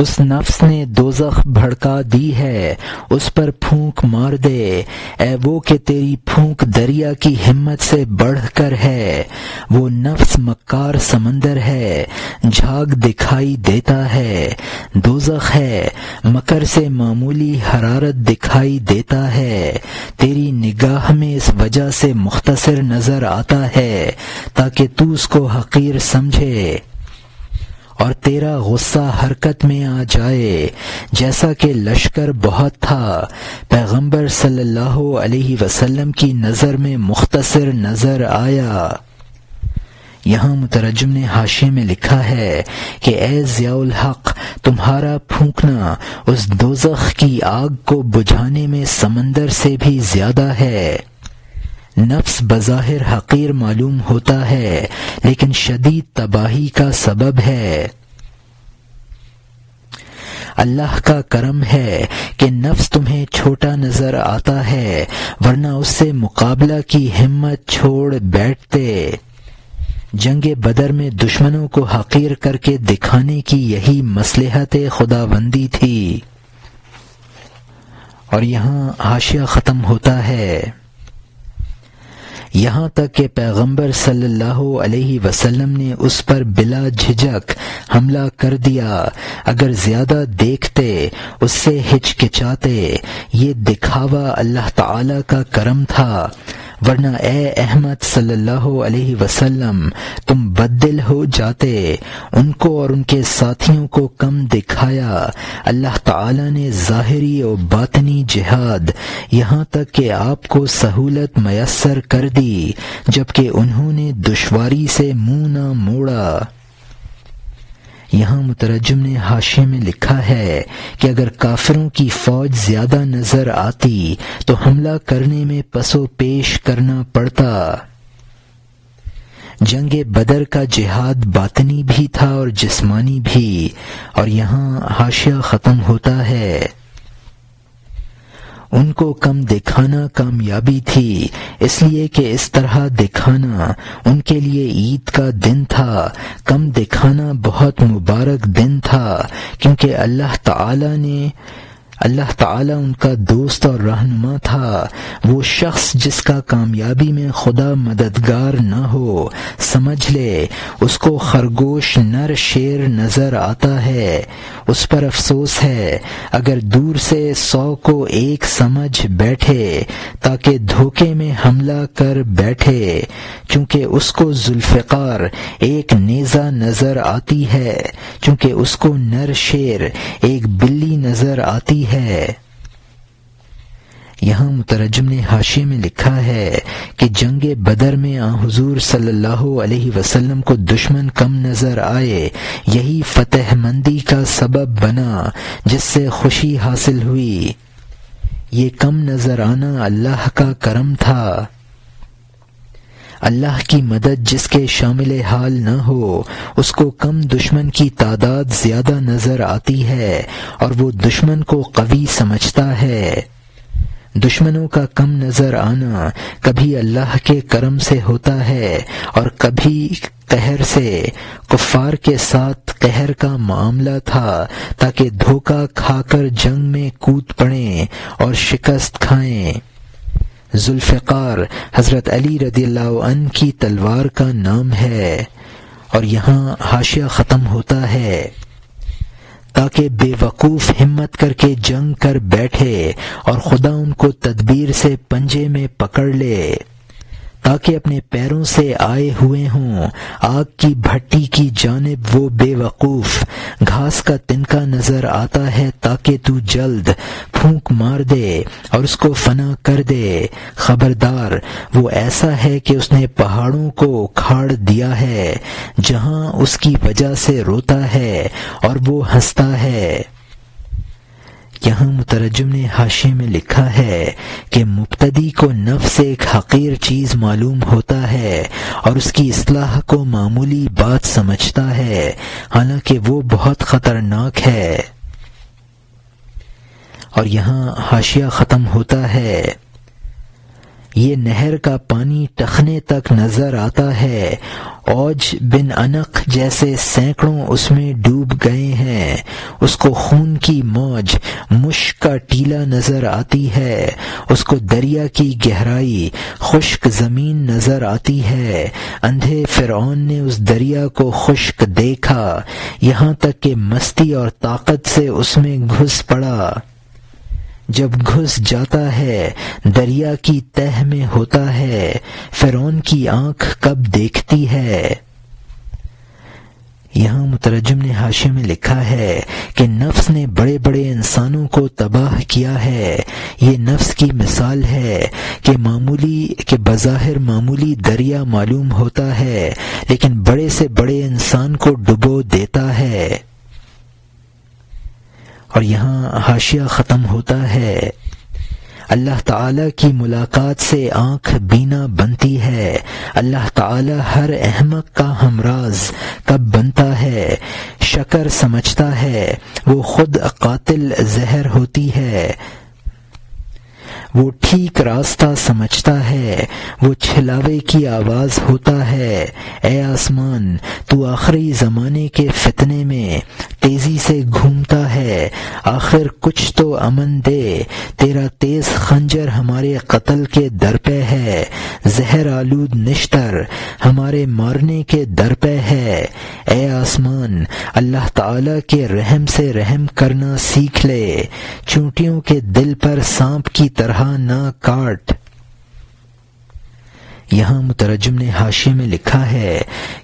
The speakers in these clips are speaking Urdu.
اس نفس نے دوزخ بھڑکا دی ہے، اس پر پھونک مار دے، اے وہ کہ تیری پھونک دریا کی ہمت سے بڑھ کر ہے۔ وہ نفس مکار سمندر ہے، جھاگ دکھائی دیتا ہے، دوزخ ہے، مکر سے معمولی حرارت دکھائی دیتا ہے، تیری نگاہ میں اس وجہ سے مختصر نظر آتا ہے تاکہ تو اس کو حقیر سمجھے اور تیرا غصہ حرکت میں آ جائے۔ جیسا کہ لشکر بہت تھا، پیغمبر صلی اللہ علیہ وسلم کی نظر میں مختصر نظر آیا۔ یہاں مترجم نے حاشیے میں لکھا ہے کہ اے ضیاء الحق، تمہارا پھونکنا اس دوزخ کی آگ کو بجھانے میں سمندر سے بھی زیادہ ہے۔ نفس بظاہر حقیر معلوم ہوتا ہے لیکن شدید تباہی کا سبب ہے۔ اللہ کا کرم ہے کہ نفس تمہیں چھوٹا نظر آتا ہے، ورنہ اس سے مقابلہ کی ہمت چھوڑ بیٹھتے۔ جنگ بدر میں دشمنوں کو حقیر کر کے دکھانے کی یہی مصلحت خداوندی تھی۔ اور یہاں حاشیہ ختم ہوتا ہے، یہاں تک کہ پیغمبر صلی اللہ علیہ وسلم نے اس پر بلا جھجک حملہ کر دیا۔ اگر زیادہ دیکھتے، اس سے ہچکچاتے، یہ دکھاوا اللہ تعالی کا کرم تھا، ورنہ اے احمد صلی اللہ علیہ وسلم تم بددل ہو جاتے۔ ان کو اور ان کے ساتھیوں کو کم دکھایا۔ اللہ تعالی نے ظاہری و باطنی جہاد یہاں تک کہ آپ کو سہولت میسر کر دی، جبکہ انہوں نے دشواری سے منہ نہ موڑا۔ یہاں مترجم نے حاشیے میں لکھا ہے کہ اگر کافروں کی فوج زیادہ نظر آتی تو حملہ کرنے میں پس و پیش کرنا پڑتا۔ جنگ بدر کا جہاد باطنی بھی تھا اور جسمانی بھی۔ اور یہاں حاشیہ ختم ہوتا ہے، ان کو کم دکھانا کامیابی تھی، اس لیے کہ اس طرح دکھانا ان کے لیے عید کا دن تھا۔ کم دکھانا بہت مبارک دن تھا، کیونکہ اللہ تعالی ان کا دوست اور رہنما تھا۔ وہ شخص جس کا کامیابی میں خدا مددگار نہ ہو، سمجھ لے اس کو خرگوش نر شیر نظر آتا ہے۔ اس پر افسوس ہے اگر دور سے 100 کو ایک سمجھ بیٹھے تاکہ دھوکے میں حملہ کر بیٹھے، چونکہ اس کو ذوالفقار ایک نیزہ نظر آتی ہے، چونکہ اس کو نر شیر ایک بلی نظر آتی ہے۔ یہاں مترجم نے حاشیے میں لکھا ہے کہ جنگ بدر میں حضور صلی اللہ علیہ وسلم کو دشمن کم نظر آئے، یہی فتح مندی کا سبب بنا جس سے خوشی حاصل ہوئی۔ یہ کم نظر آنا اللہ کا کرم تھا۔ اللہ کی مدد جس کے شامل حال نہ ہو، اس کو کم دشمن کی تعداد زیادہ نظر آتی ہے اور وہ دشمن کو قوی سمجھتا ہے۔ دشمنوں کا کم نظر آنا کبھی اللہ کے کرم سے ہوتا ہے اور کبھی قہر سے۔ کفار کے ساتھ قہر کا معاملہ تھا تاکہ دھوکہ کھا کر جنگ میں کود پڑیں اور شکست کھائیں۔ ذوالفقار حضرت علی رضی اللہ عنہ کی تلوار کا نام ہے۔ اور یہاں حاشیہ ختم ہوتا ہے، تاکہ بے وقوف ہمت کر کے جنگ کر بیٹھے اور خدا ان کو تدبیر سے پنجے میں پکڑ لے، تاکہ اپنے پیروں سے آئے ہوئے ہوں۔ آگ کی بھٹی کی جانب وہ بے وقوف گھاس کا تنکا نظر آتا ہے تاکہ تو جلد پھونک مار دے اور اس کو فنا کر دے۔ خبردار، وہ ایسا ہے کہ اس نے پہاڑوں کو اکھاڑ دیا ہے، جہاں اس کی وجہ سے روتا ہے اور وہ ہنستا ہے۔ یہاں مترجم نے حاشیے میں لکھا ہے کہ مبتدی کو نفس ایک حقیر چیز معلوم ہوتا ہے اور اس کی اصلاح کو معمولی بات سمجھتا ہے، حالانکہ وہ بہت خطرناک ہے۔ اور یہاں حاشیہ ختم ہوتا ہے، یہ نہر کا پانی ٹخنے تک نظر آتا ہے، اوج بن انق جیسے سینکڑوں اس میں ڈوب گئے ہیں، اس کو خون کی موج مشک کا ٹیلا نظر آتی ہے، اس کو دریا کی گہرائی خشک زمین نظر آتی ہے۔ اندھے فرعون نے اس دریا کو خشک دیکھا، یہاں تک کہ مستی اور طاقت سے اس میں گھس پڑا۔ جب گھس جاتا ہے دریا کی تہ میں ہوتا ہے، فرعون کی آنکھ کب دیکھتی ہے۔ یہاں مترجم نے حاشیے میں لکھا ہے کہ نفس نے بڑے بڑے انسانوں کو تباہ کیا ہے۔ یہ نفس کی مثال ہے کہ بظاہر معمولی دریا معلوم ہوتا ہے لیکن بڑے سے بڑے انسان کو ڈبو دیتا ہے۔ اور یہاں حاشیہ ختم ہوتا ہے، اللہ تعالیٰ کی ملاقات سے آنکھ بینا بنتی ہے۔ اللہ تعالیٰ ہر احمق کا ہمراز کب بنتا ہے، شکر سمجھتا ہے، وہ خود قاتل زہر ہوتی ہے، وہ ٹھیک راستہ سمجھتا ہے، وہ چھلاوے کی آواز ہوتا ہے۔ اے آسمان، تو آخری زمانے کے فتنے میں تیزی سے گھومتا ہے، آخر کچھ تو امن دے، تیرا تیز خنجر ہمارے قتل کے در پہ ہے، زہر آلود نشتر ہمارے مارنے کے در پہ ہے۔ اے آسمان، اللہ تعالیٰ کے رحم سے رحم کرنا سیکھ لے، چونٹیوں کے دل پر سانپ کی طرح نہ کاٹ۔ یہاں مترجم نے حاشیے میں لکھا ہے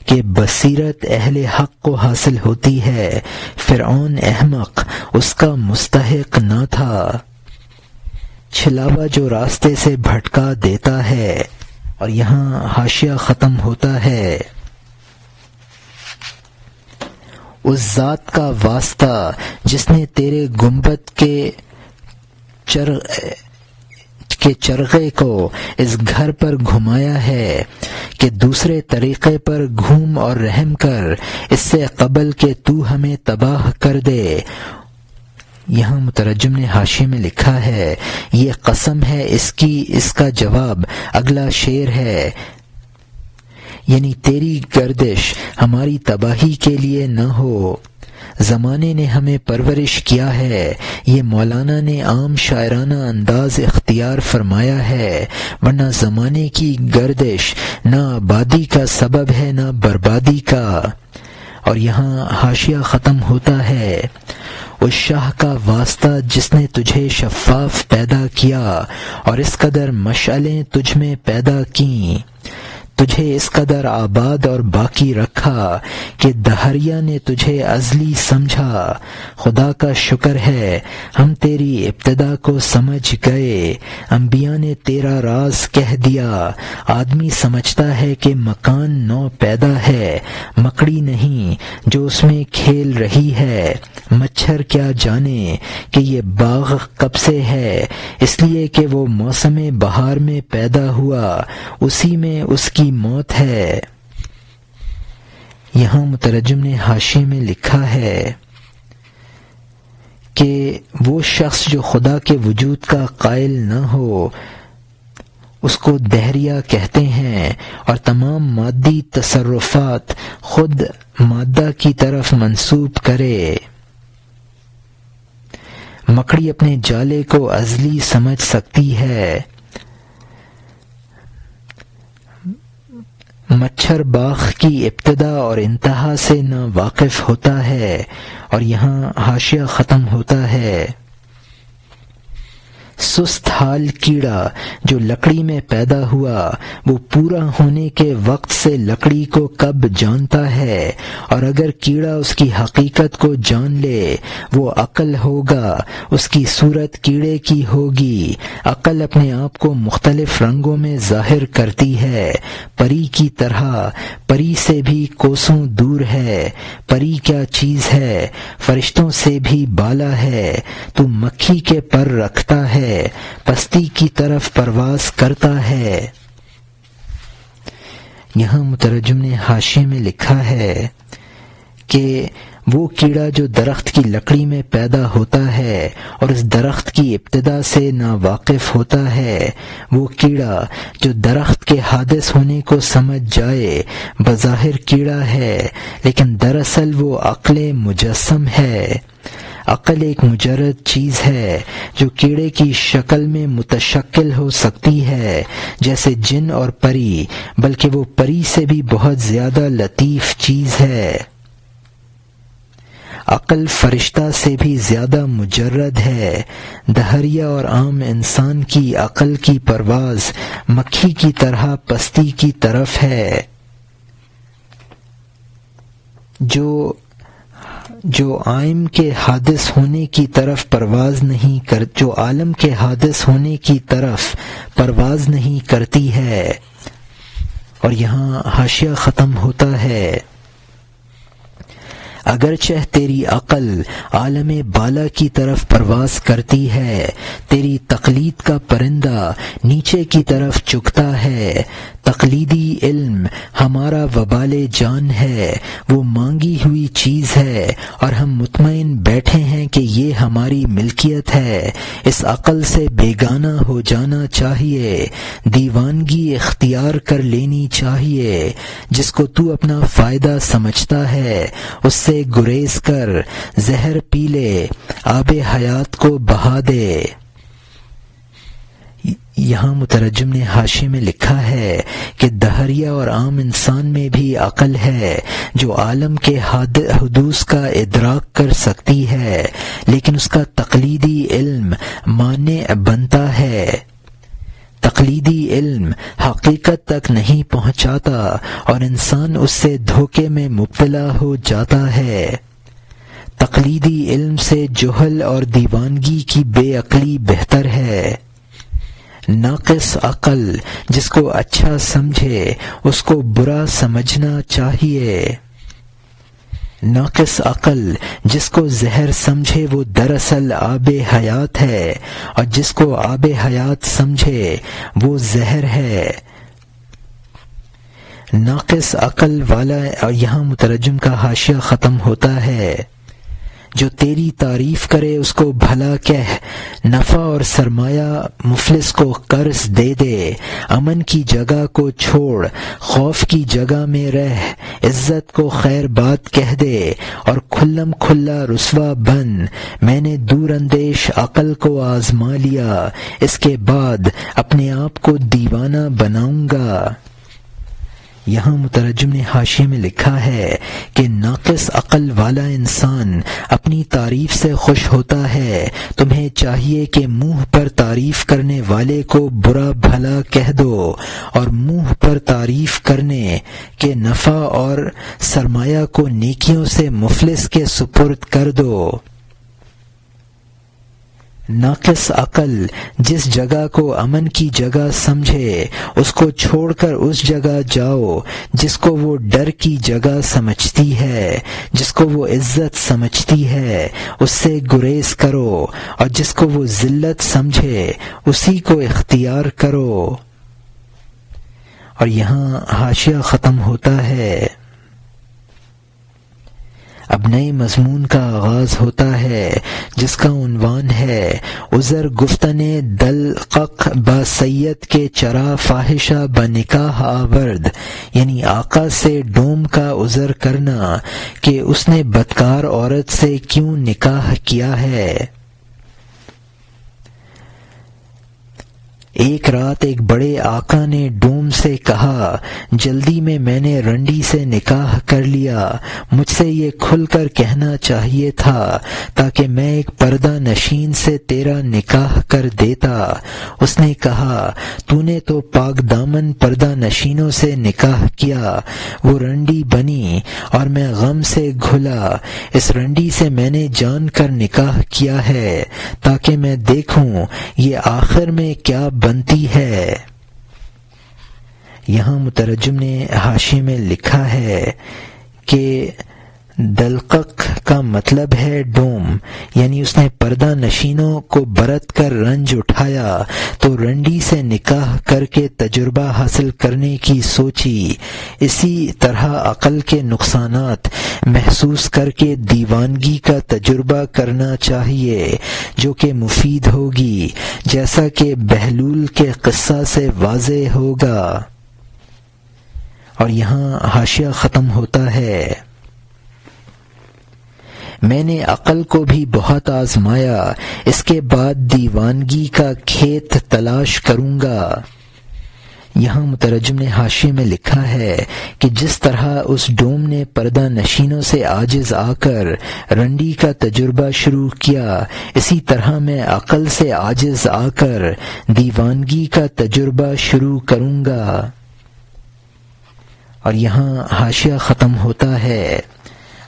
کہ بصیرت اہل حق کو حاصل ہوتی ہے، فرعون احمق اس کا مستحق نہ تھا۔ چھلاوا جو راستے سے بھٹکا دیتا ہے۔ اور یہاں حاشیہ ختم ہوتا ہے، اس ذات کا واسطہ جس نے تیرے گنبد کے چرغے کو اس گھر پر گھمایا ہے کہ دوسرے طریقے پر گھوم اور رحم کر، اس سے قبل کہ تو ہمیں تباہ کر دے۔ یہاں مترجم نے حاشیے میں لکھا ہے یہ قسم ہے اس کا جواب اگلا شعر ہے، یعنی تیری گردش ہماری تباہی کے لیے نہ ہو، زمانے نے ہمیں پرورش کیا ہے۔ یہ مولانا نے عام شاعرانہ انداز اختیار فرمایا ہے، ورنہ زمانے کی گردش نہ آبادی کا سبب ہے نہ بربادی کا۔ اور یہاں حاشیہ ختم ہوتا ہے، اس شاہ کا واسطہ جس نے تجھے شفاف پیدا کیا اور اس قدر مشعلیں تجھ میں پیدا کیں، تجھے اس قدر آباد اور باقی رکھا کہ دہریہ نے تجھے ازلی سمجھا۔ خدا کا شکر ہے ہم تیری ابتدا کو سمجھ گئے، انبیاء نے تیرا راز کہہ دیا۔ آدمی سمجھتا ہے کہ مکان نو پیدا ہے، مکڑی نہیں جو اس میں کھیل رہی ہے۔ مچھر کیا جانے کہ یہ باغ کب سے ہے، اس لیے کہ وہ موسم بہار میں پیدا ہوا، اسی میں اس کی موت ہے۔ یہاں مترجم نے حاشیے میں لکھا ہے کہ وہ شخص جو خدا کے وجود کا قائل نہ ہو اس کو دہریہ کہتے ہیں، اور تمام مادی تصرفات خود مادہ کی طرف منسوب کرے۔ مکڑی اپنے جالے کو ازلی سمجھ سکتی ہے، مچھر باغ کی ابتدا اور انتہا سے نہ واقف ہوتا ہے۔ اور یہاں حاشیہ ختم ہوتا ہے، سست حال کیڑا جو لکڑی میں پیدا ہوا، وہ پورا ہونے کے وقت سے لکڑی کو کب جانتا ہے، اور اگر کیڑا اس کی حقیقت کو جان لے وہ عقل ہوگا، اس کی صورت کیڑے کی ہوگی۔ عقل اپنے آپ کو مختلف رنگوں میں ظاہر کرتی ہے، پری کی طرح، پری سے بھی کوسوں دور ہے۔ پری کیا چیز ہے، فرشتوں سے بھی بالا ہے، تو مکھی کے پر رکھتا ہے، پستی کی طرف پرواز کرتا ہے۔ یہاں مترجم نے حاشیے میں لکھا ہے کہ وہ کیڑا جو درخت کی لکڑی میں پیدا ہوتا ہے اور اس درخت کی ابتدا سے ناواقف ہوتا ہے، وہ کیڑا جو درخت کے حادث ہونے کو سمجھ جائے بظاہر کیڑا ہے، لیکن دراصل وہ عقل مجسم ہے۔ عقل ایک مجرد چیز ہے جو کیڑے کی شکل میں متشکل ہو سکتی ہے جیسے جن اور پری، بلکہ وہ پری سے بھی بہت زیادہ لطیف چیز ہے۔ عقل فرشتہ سے بھی زیادہ مجرد ہے۔ دہریہ اور عام انسان کی عقل کی پرواز مکھی کی طرح پستی کی طرف ہے، جو عالم کے حادث ہونے کی طرف پرواز نہیں کرتی ہے۔ اور یہاں حاشیہ ختم ہوتا ہے۔ اگرچہ تیری عقل عالم بالا کی طرف پرواز کرتی ہے، تیری تقلید کا پرندہ نیچے کی طرف چکتا ہے۔ تقلیدی علم ہمارا وبال جان ہے، وہ مانگی ہوئی چیز ہے اور ہم مطمئن بیٹھے ہیں کہ یہ ہماری ملکیت ہے۔ اس عقل سے بیگانہ ہو جانا چاہیے، دیوانگی اختیار کر لینی چاہیے۔ جس کو تو اپنا فائدہ سمجھتا ہے اس سے گریز کر، زہر پی لے، آب حیات کو بہا دے۔ یہاں مترجم نے حاشیے میں لکھا ہے کہ دہریہ اور عام انسان میں بھی عقل ہے جو عالم کے حدوث کا ادراک کر سکتی ہے، لیکن اس کا تقلیدی علم مانع بنتا ہے۔ تقلیدی علم حقیقت تک نہیں پہنچاتا اور انسان اس سے دھوکے میں مبتلا ہو جاتا ہے۔ تقلیدی علم سے جہل اور دیوانگی کی بے عقلی بہتر ہے۔ ناقص عقل جس کو اچھا سمجھے اس کو برا سمجھنا چاہیے۔ ناقص عقل جس کو زہر سمجھے وہ دراصل آب حیات ہے، اور جس کو آب حیات سمجھے وہ زہر ہے۔ ناقص عقل والا، اور یہاں مترجم کا حاشیہ ختم ہوتا ہے، جو تیری تعریف کرے اس کو بھلا کہہ، نفع اور سرمایہ مفلس کو قرض دے دے، امن کی جگہ کو چھوڑ، خوف کی جگہ میں رہ، عزت کو خیر بات کہہ دے اور کھلم کھلا رسوا بن۔ میں نے دور اندیش عقل کو آزما لیا، اس کے بعد اپنے آپ کو دیوانہ بناؤں گا۔ یہاں مترجم نے حاشیے میں لکھا ہے کہ ناقص عقل والا انسان اپنی تعریف سے خوش ہوتا ہے۔ تمہیں چاہیے کہ منہ پر تعریف کرنے والے کو برا بھلا کہہ دو اور منہ پر تعریف کرنے کے نفع اور سرمایہ کو نیکیوں سے مفلس کے سپرد کر دو۔ ناقص عقل جس جگہ کو امن کی جگہ سمجھے اس کو چھوڑ کر اس جگہ جاؤ جس کو وہ ڈر کی جگہ سمجھتی ہے، جس کو وہ عزت سمجھتی ہے اس سے گریز کرو، اور جس کو وہ ذلت سمجھے اسی کو اختیار کرو۔ اور یہاں حاشیہ ختم ہوتا ہے۔ اب نئے مضمون کا آغاز ہوتا ہے جس کا عنوان ہے عذر گفتن دلقق با سید کے چرا فاحشہ بنکاح آورد، یعنی آقا سے ڈوم کا عذر کرنا کہ اس نے بدکار عورت سے کیوں نکاح کیا ہے۔ ایک رات ایک بڑے آقا نے ڈوم سے کہا، جلدی میں نے رنڈی سے نکاح کر لیا، مجھ سے یہ کھل کر کہنا چاہیے تھا تاکہ میں ایک پردہ نشین سے تیرا نکاح کر دیتا۔ اس نے کہا، تو نے تو پاک دامن پردہ نشینوں سے نکاح کیا، وہ رنڈی بنی اور میں غم سے گھلا۔ اس رنڈی سے میں نے جان کر نکاح کیا ہے تاکہ میں دیکھوں یہ آخر میں کیا بنتی ہے۔ یہاں مترجم نے حاشیے میں لکھا ہے کہ دلقق کا مطلب ہے ڈوم، یعنی اس نے پردہ نشینوں کو برت کر رنج اٹھایا تو رنڈی سے نکاح کر کے تجربہ حاصل کرنے کی سوچی۔ اسی طرح عقل کے نقصانات محسوس کر کے دیوانگی کا تجربہ کرنا چاہیے جو کہ مفید ہوگی، جیسا کہ بہلول کے قصہ سے واضح ہوگا۔ اور یہاں حاشیہ ختم ہوتا ہے۔ میں نے عقل کو بھی بہت آزمایا، اس کے بعد دیوانگی کا کھیت تلاش کروں گا۔ یہاں مترجم نے حاشیے میں لکھا ہے کہ جس طرح اس ڈوم نے پردہ نشینوں سے عاجز آ کر رنڈی کا تجربہ شروع کیا، اسی طرح میں عقل سے عاجز آ کر دیوانگی کا تجربہ شروع کروں گا۔ اور یہاں حاشیہ ختم ہوتا ہے۔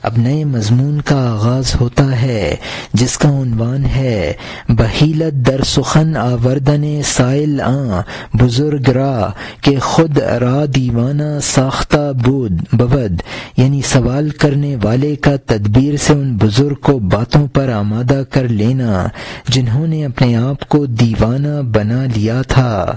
اب نئے مضمون کا آغاز ہوتا ہے جس کا عنوان ہے بحیلت در سخن آوردن سائل آں بزرگ را کہ خود را دیوانہ ساختہ بود، یعنی سوال کرنے والے کا تدبیر سے ان بزرگ کو باتوں پر آمادہ کر لینا جنہوں نے اپنے آپ کو دیوانہ بنا لیا تھا۔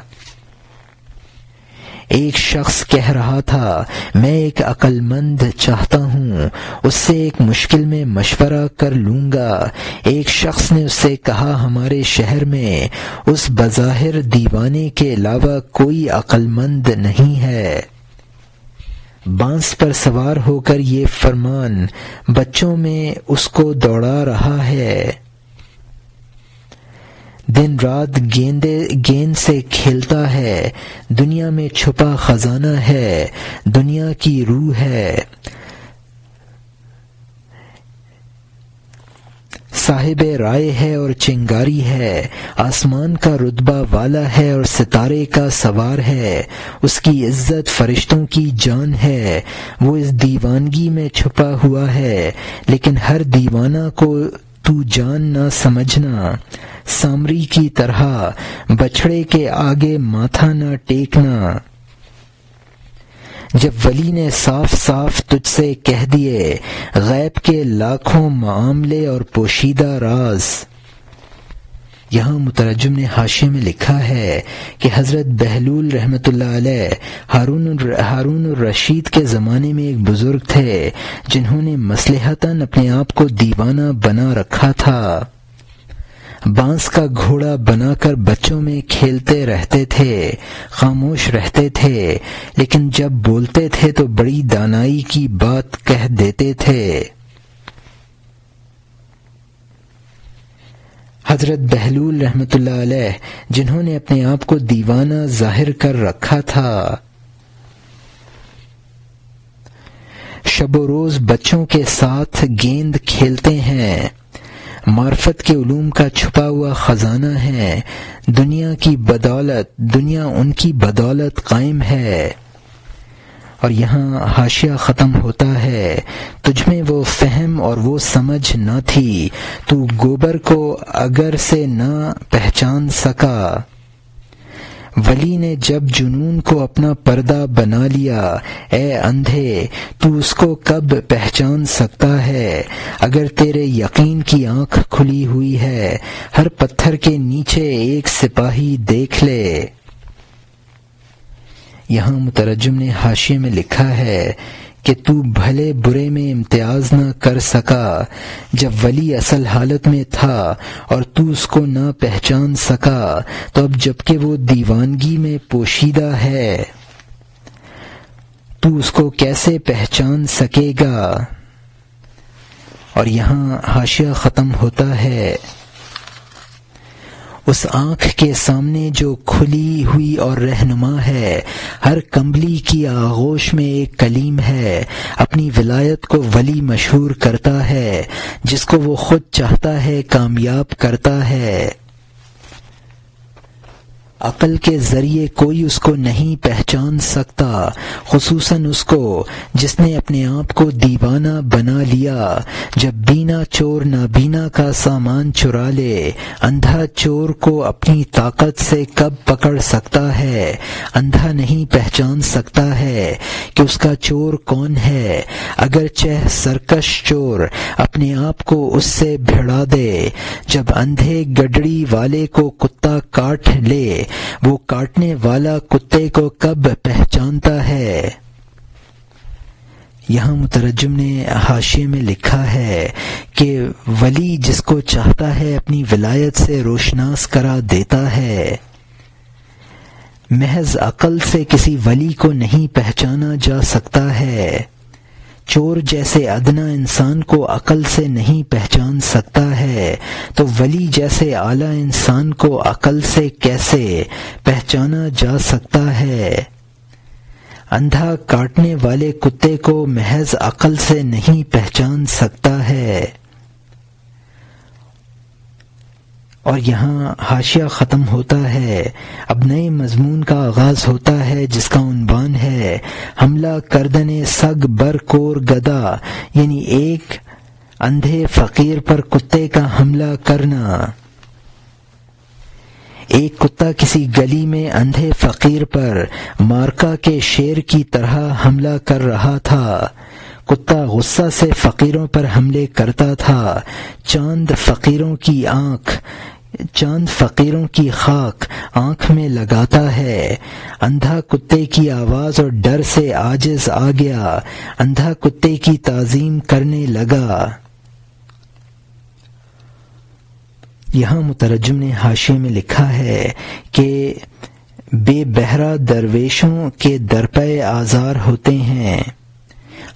ایک شخص کہہ رہا تھا میں ایک عقل مند چاہتا ہوں، اس سے ایک مشکل میں مشورہ کر لوں گا۔ ایک شخص نے اس سے کہا ہمارے شہر میں اس بظاہر دیوانے کے علاوہ کوئی عقل مند نہیں ہے۔ بانس پر سوار ہو کر یہ فرمان بچوں میں اس کو دوڑا رہا ہے، دن رات گیند سے کھیلتا ہے، دنیا میں چھپا خزانہ ہے، دنیا کی روح ہے، صاحب رائے ہے اور چنگاری ہے، آسمان کا رتبہ والا ہے اور ستارے کا سوار ہے، اس کی عزت فرشتوں کی جان ہے، وہ اس دیوانگی میں چھپا ہوا ہے، لیکن ہر دیوانہ کو تو جان نہ سمجھنا، سامری کی طرح بچھڑے کے آگے ماتھا نہ ٹیکنا۔ جب ولی نے صاف صاف تجھ سے کہہ دیے غیب کے لاکھوں معاملے اور پوشیدہ راز۔ یہاں مترجم نے حاشیے میں لکھا ہے کہ حضرت بہلول رحمۃ اللہ علیہ ہارون الرشید کے زمانے میں ایک بزرگ تھے جنہوں نے مصلحتاً اپنے آپ کو دیوانہ بنا رکھا تھا۔ بانس کا گھوڑا بنا کر بچوں میں کھیلتے رہتے تھے، خاموش رہتے تھے، لیکن جب بولتے تھے تو بڑی دانائی کی بات کہہ دیتے تھے۔ حضرت بہلول رحمۃ اللہ علیہ جنہوں نے اپنے آپ کو دیوانہ ظاہر کر رکھا تھا، شب و روز بچوں کے ساتھ گیند کھیلتے ہیں، معرفت کے علوم کا چھپا ہوا خزانہ ہے، دنیا ان کی بدولت قائم ہے۔ اور یہاں حاشیہ ختم ہوتا ہے تجھ میں وہ فہم اور وہ سمجھ نہ تھی، تو گوبر کو اگر سے نہ پہچان سکا۔ ولی نے جب جنون کو اپنا پردہ بنا لیا، اے اندھے تو اس کو کب پہچان سکتا ہے؟ اگر تیرے یقین کی آنکھ کھلی ہوئی ہے، ہر پتھر کے نیچے ایک سپاہی دیکھ لے۔ یہاں مترجم نے حاشیے میں لکھا ہے کہ تو بھلے برے میں امتیاز نہ کر سکا جب ولی اصل حالت میں تھا اور تو اس کو نہ پہچان سکا، تو اب جبکہ وہ دیوانگی میں پوشیدہ ہے تو اس کو کیسے پہچان سکے گا؟ اور یہاں حاشیہ ختم ہوتا ہے اس آنکھ کے سامنے جو کھلی ہوئی اور رہنما ہے، ہر کمبلی کی آغوش میں ایک کلیم ہے، اپنی ولایت کو ولی مشہور کرتا ہے، جس کو وہ خود چاہتا ہے کامیاب کرتا ہے۔ عقل کے ذریعے کوئی اس کو نہیں پہچان سکتا، خصوصاً اس کو جس نے اپنے آپ کو دیوانہ بنا لیا۔ جب بینا چور نابینا کا سامان چرا لے، اندھا چور کو اپنی طاقت سے کب پکڑ سکتا ہے؟ اندھا نہیں پہچان سکتا ہے کہ اس کا چور کون ہے، اگرچہ سرکش چور اپنے آپ کو اس سے بھڑا دے۔ جب اندھے گڈڑی والے کو کتا کاٹ لے، وہ کاٹنے والا کتے کو کب پہچانتا ہے؟ یہاں مترجم نے حاشیے میں لکھا ہے کہ ولی جس کو چاہتا ہے اپنی ولایت سے روشناس کرا دیتا ہے۔ محض عقل سے کسی ولی کو نہیں پہچانا جا سکتا ہے۔ چور جیسے ادنا انسان کو عقل سے نہیں پہچان سکتا ہے، تو ولی جیسے اعلیٰ انسان کو عقل سے کیسے پہچانا جا سکتا ہے؟ اندھا کاٹنے والے کتے کو محض عقل سے نہیں پہچان سکتا ہے۔ اور یہاں حاشیہ ختم ہوتا ہے، اب نئے مضمون کا آغاز ہوتا ہے جس کا عنوان ہے حملہ کردن سگ بر کور گدا، یعنی ایک اندھے فقیر پر کتے کا حملہ کرنا۔ ایک کتا کسی گلی میں اندھے فقیر پر مارکا کے شیر کی طرح حملہ کر رہا تھا۔ کتا غصہ سے فقیروں پر حملے کرتا تھا۔ چاند فقیروں کی خاک آنکھ میں لگاتا ہے۔ اندھا کتے کی آواز اور ڈر سے عاجز آ گیا، اندھا کتے کی تعظیم کرنے لگا۔ یہاں مترجم نے حاشیے میں لکھا ہے کہ بے بہرہ درویشوں کے درپے آزار ہوتے ہیں،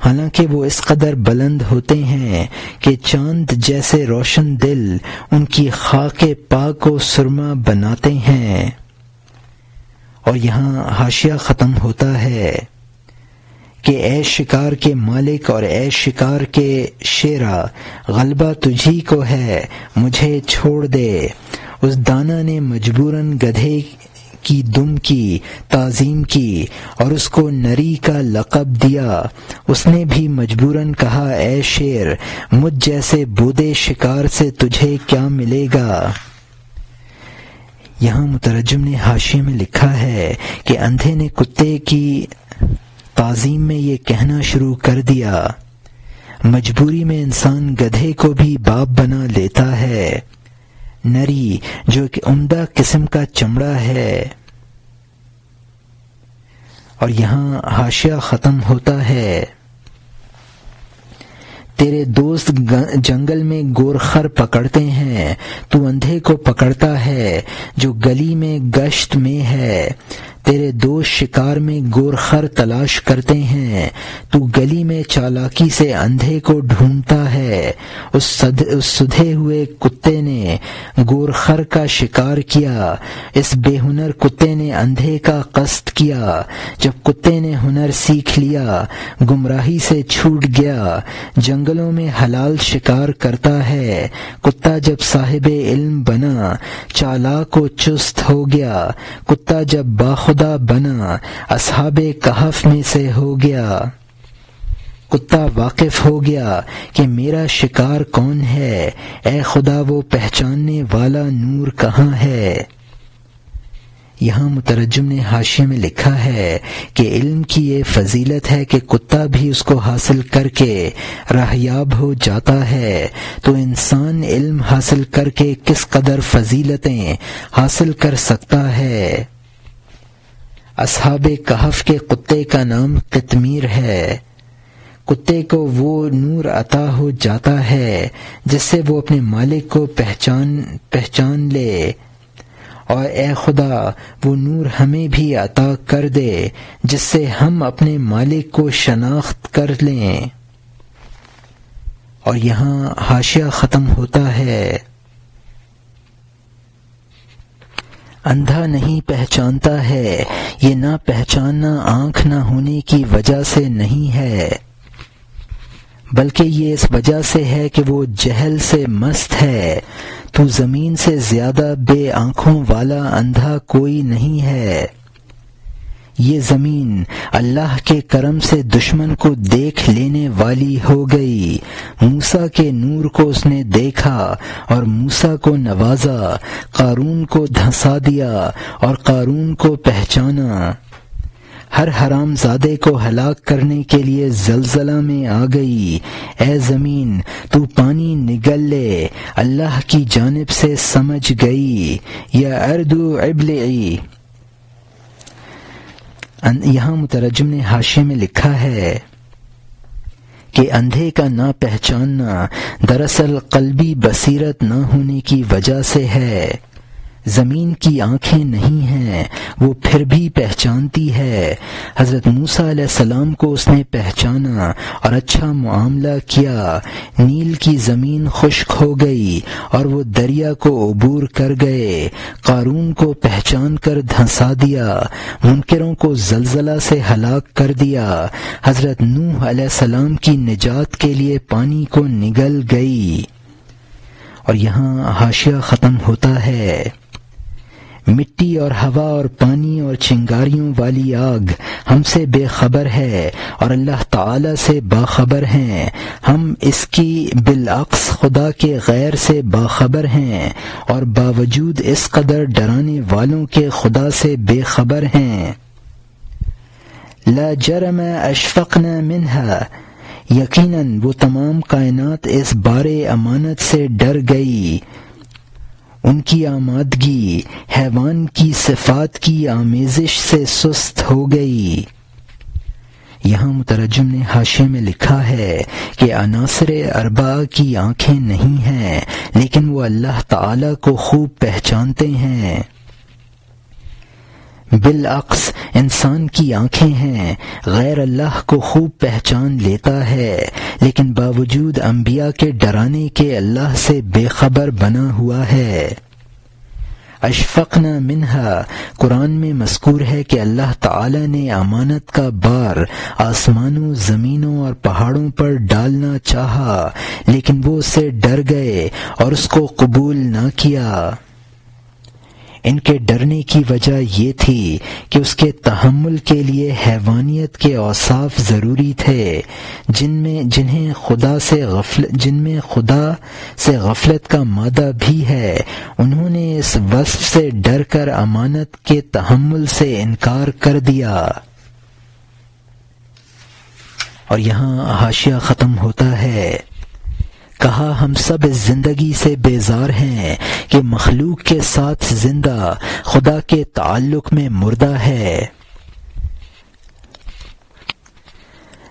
حالانکہ وہ اس قدر بلند ہوتے ہیں کہ چاند جیسے روشن دل ان کی خاک پاک کو سرما بناتے ہیں۔ اور یہاں حاشیہ ختم ہوتا ہے کہ اے شکار کے مالک اور اے شکار کے شیرا، غلبہ تجھی کو ہے، مجھے چھوڑ دے۔ اس دانا نے مجبوراً گدھے کی دم کی تعظیم کی اور اس کو نری کا لقب دیا۔ اس نے بھی مجبوراً کہا اے شیر، مجھ جیسے بودے شکار سے تجھے کیا ملے گا۔ یہاں مترجم نے حاشیے میں لکھا ہے کہ اندھے نے کتے کی تعظیم میں یہ کہنا شروع کر دیا، مجبوری میں انسان گدھے کو بھی باپ بنا لیتا ہے۔ نری جو ایک عمدہ قسم کا چمڑا ہے۔ اور یہاں حاشیہ ختم ہوتا ہے، تیرے دوست جنگل میں گورخر پکڑتے ہیں، تو اندھے کو پکڑتا ہے جو گلی میں گشت میں ہے۔ تیرے دوست شکار میں گورخر تلاش کرتے ہیں، تو گلی میں چالاکی سے اندھے کو ڈھونڈتا ہے۔ اس سدھے ہوئے کتے نے گورخر کا شکار کیا، اس بے ہنر کتے نے اندھے کا قصد کیا۔ جب کتے نے ہنر سیکھ لیا، گمراہی سے چھوٹ گیا، جنگلوں میں حلال شکار کرتا ہے۔ کتا جب صاحب علم بنا، چالاک و چست ہو گیا۔ کتا جب باخدا بنا، اصحاب کہف میں سے ہو گیا۔ کتا واقف ہو گیا کہ میرا شکار کون ہے، اے خدا وہ پہچاننے والا نور کہاں ہے۔ یہاں مترجم نے حاشیے میں لکھا ہے کہ علم کی یہ فضیلت ہے کہ کتا بھی اس کو حاصل کر کے راہیاب ہو جاتا ہے، تو انسان علم حاصل کر کے کس قدر فضیلتیں حاصل کر سکتا ہے۔ اصحاب کہف کے کتے کا نام قطمیر ہے۔ کتے کو وہ نور عطا ہو جاتا ہے جس سے وہ اپنے مالک کو پہچان لے، اور اے خدا وہ نور ہمیں بھی عطا کر دے جس سے ہم اپنے مالک کو شناخت کر لیں۔ اور یہاں حاشیہ ختم ہوتا ہے، اندھا نہیں پہچانتا ہے، یہ نہ پہچاننا آنکھ نہ ہونے کی وجہ سے نہیں ہے، بلکہ یہ اس وجہ سے ہے کہ وہ جہل سے مست ہے۔ تو زمین سے زیادہ بے آنکھوں والا اندھا کوئی نہیں ہے۔ یہ زمین اللہ کے کرم سے دشمن کو دیکھ لینے والی ہو گئی۔ موسیٰ کے نور کو اس نے دیکھا اور موسیٰ کو نوازا، قارون کو دھنسا دیا اور قارون کو پہچانا۔ ہر حرام زادے کو ہلاک کرنے کے لیے زلزلہ میں آ گئی۔ اے زمین تو پانی نگل لے، اللہ کی جانب سے سمجھ گئی۔ یا ارض ابلعی، یہاں مترجم نے حاشیے میں لکھا ہے کہ اندھے کا نہ پہچاننا دراصل قلبی بصیرت نہ ہونے کی وجہ سے ہے۔ زمین کی آنکھیں نہیں ہیں، وہ پھر بھی پہچانتی ہے۔ حضرت موسیٰ علیہ السلام کو اس نے پہچانا اور اچھا معاملہ کیا۔ نیل کی زمین خشک ہو گئی اور وہ دریا کو عبور کر گئے۔ قارون کو پہچان کر دھنسا دیا، منکروں کو زلزلہ سے ہلاک کر دیا۔ حضرت نوح علیہ السلام کی نجات کے لیے پانی کو نگل گئی۔ اور یہاں حاشیہ ختم ہوتا ہے۔ مٹی اور ہوا اور پانی اور چنگاریوں والی آگ ہم سے بے خبر ہے اور اللہ تعالی سے باخبر ہیں۔ ہم اس کی بالعکس خدا کے غیر سے باخبر ہیں اور باوجود اس قدر ڈرانے والوں کے خدا سے بے خبر ہیں۔ لا جرم اشفقنا منہا، یقیناً وہ تمام کائنات اس بارے امانت سے ڈر گئی۔ ان کی آمادگی حیوان کی صفات کی آمیزش سے سست ہو گئی۔ یہاں مترجم نے حاشیے میں لکھا ہے کہ عناصر اربعہ کی آنکھیں نہیں ہیں، لیکن وہ اللہ تعالی کو خوب پہچانتے ہیں۔ بالعکس انسان کی آنکھیں ہیں، غیر اللہ کو خوب پہچان لیتا ہے، لیکن باوجود انبیاء کے ڈرانے کے اللہ سے بے خبر بنا ہوا ہے۔ اشفقنا منہا، قرآن میں مذکور ہے کہ اللہ تعالی نے امانت کا بار آسمانوں، زمینوں اور پہاڑوں پر ڈالنا چاہا، لیکن وہ اس سے ڈر گئے اور اس کو قبول نہ کیا۔ ان کے ڈرنے کی وجہ یہ تھی کہ اس کے تحمل کے لیے حیوانیت کے اوصاف ضروری تھے، جن میں خدا سے غفلت کا مادہ بھی ہے۔ انہوں نے اس وصف سے ڈر کر امانت کے تحمل سے انکار کر دیا۔ اور یہاں حاشیہ ختم ہوتا ہے۔ کہا ہم سب اس زندگی سے بیزار ہیں کہ مخلوق کے ساتھ زندہ، خدا کے تعلق میں مردہ ہے۔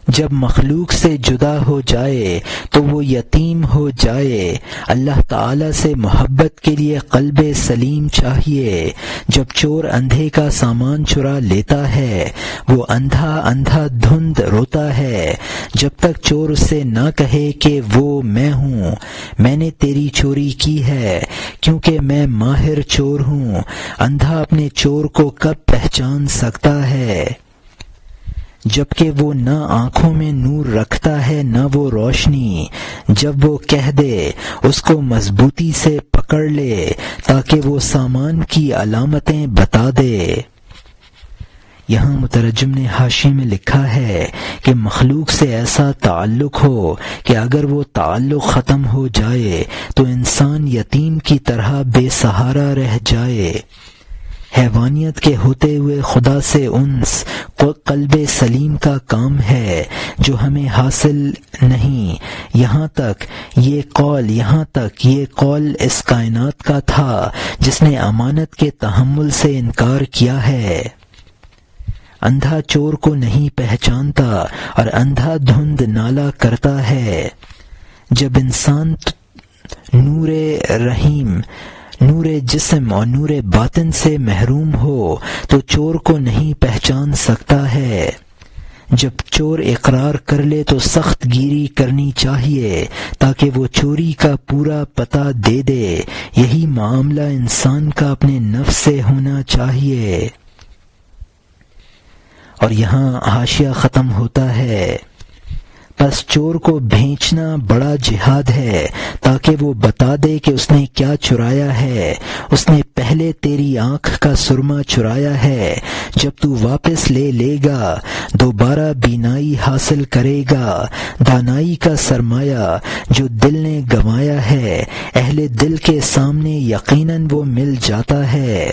جب مخلوق سے جدا ہو جائے تو وہ یتیم ہو جائے۔ اللہ تعالی سے محبت کے لیے قلب سلیم چاہیے۔ جب چور اندھے کا سامان چرا لیتا ہے، وہ اندھا دھند روتا ہے، جب تک چور اس سے نہ کہے کہ وہ میں ہوں، میں نے تیری چوری کی ہے کیونکہ میں ماہر چور ہوں۔ اندھا اپنے چور کو کب پہچان سکتا ہے؟ جبکہ وہ نہ آنکھوں میں نور رکھتا ہے نہ وہ روشنی۔ جب وہ کہہ دے اس کو مضبوطی سے پکڑ لے تاکہ وہ سامان کی علامتیں بتا دے۔ یہاں مترجم نے حاشیے میں لکھا ہے کہ مخلوق سے ایسا تعلق ہو کہ اگر وہ تعلق ختم ہو جائے تو انسان یتیم کی طرح بے سہارا رہ جائے۔ حیوانیت کے ہوتے ہوئے خدا سے انس قلب سلیم کا کام ہے جو ہمیں حاصل نہیں۔ یہاں تک یہ قول اس کائنات کا تھا جس نے امانت کے تحمل سے انکار کیا ہے۔ اندھا چور کو نہیں پہچانتا اور اندھا دھند نالا کرتا ہے۔ جب انسان نور رحیم، نور جسم اور نور باطن سے محروم ہو تو چور کو نہیں پہچان سکتا ہے۔ جب چور اقرار کر لے تو سخت گیری کرنی چاہیے تاکہ وہ چوری کا پورا پتہ دے دے۔ یہی معاملہ انسان کا اپنے نفس سے ہونا چاہیے۔ اور یہاں حاشیہ ختم ہوتا ہے۔ بس چور کو بھینچنا بڑا جہاد ہے تاکہ وہ بتا دے کہ اس نے کیا چرایا ہے۔ اس نے پہلے تیری آنکھ کا سرما چرایا ہے، جب تو واپس لے لے گا دوبارہ بینائی حاصل کرے گا۔ دانائی کا سرمایہ جو دل نے گنوایا ہے، اہل دل کے سامنے یقیناً وہ مل جاتا ہے۔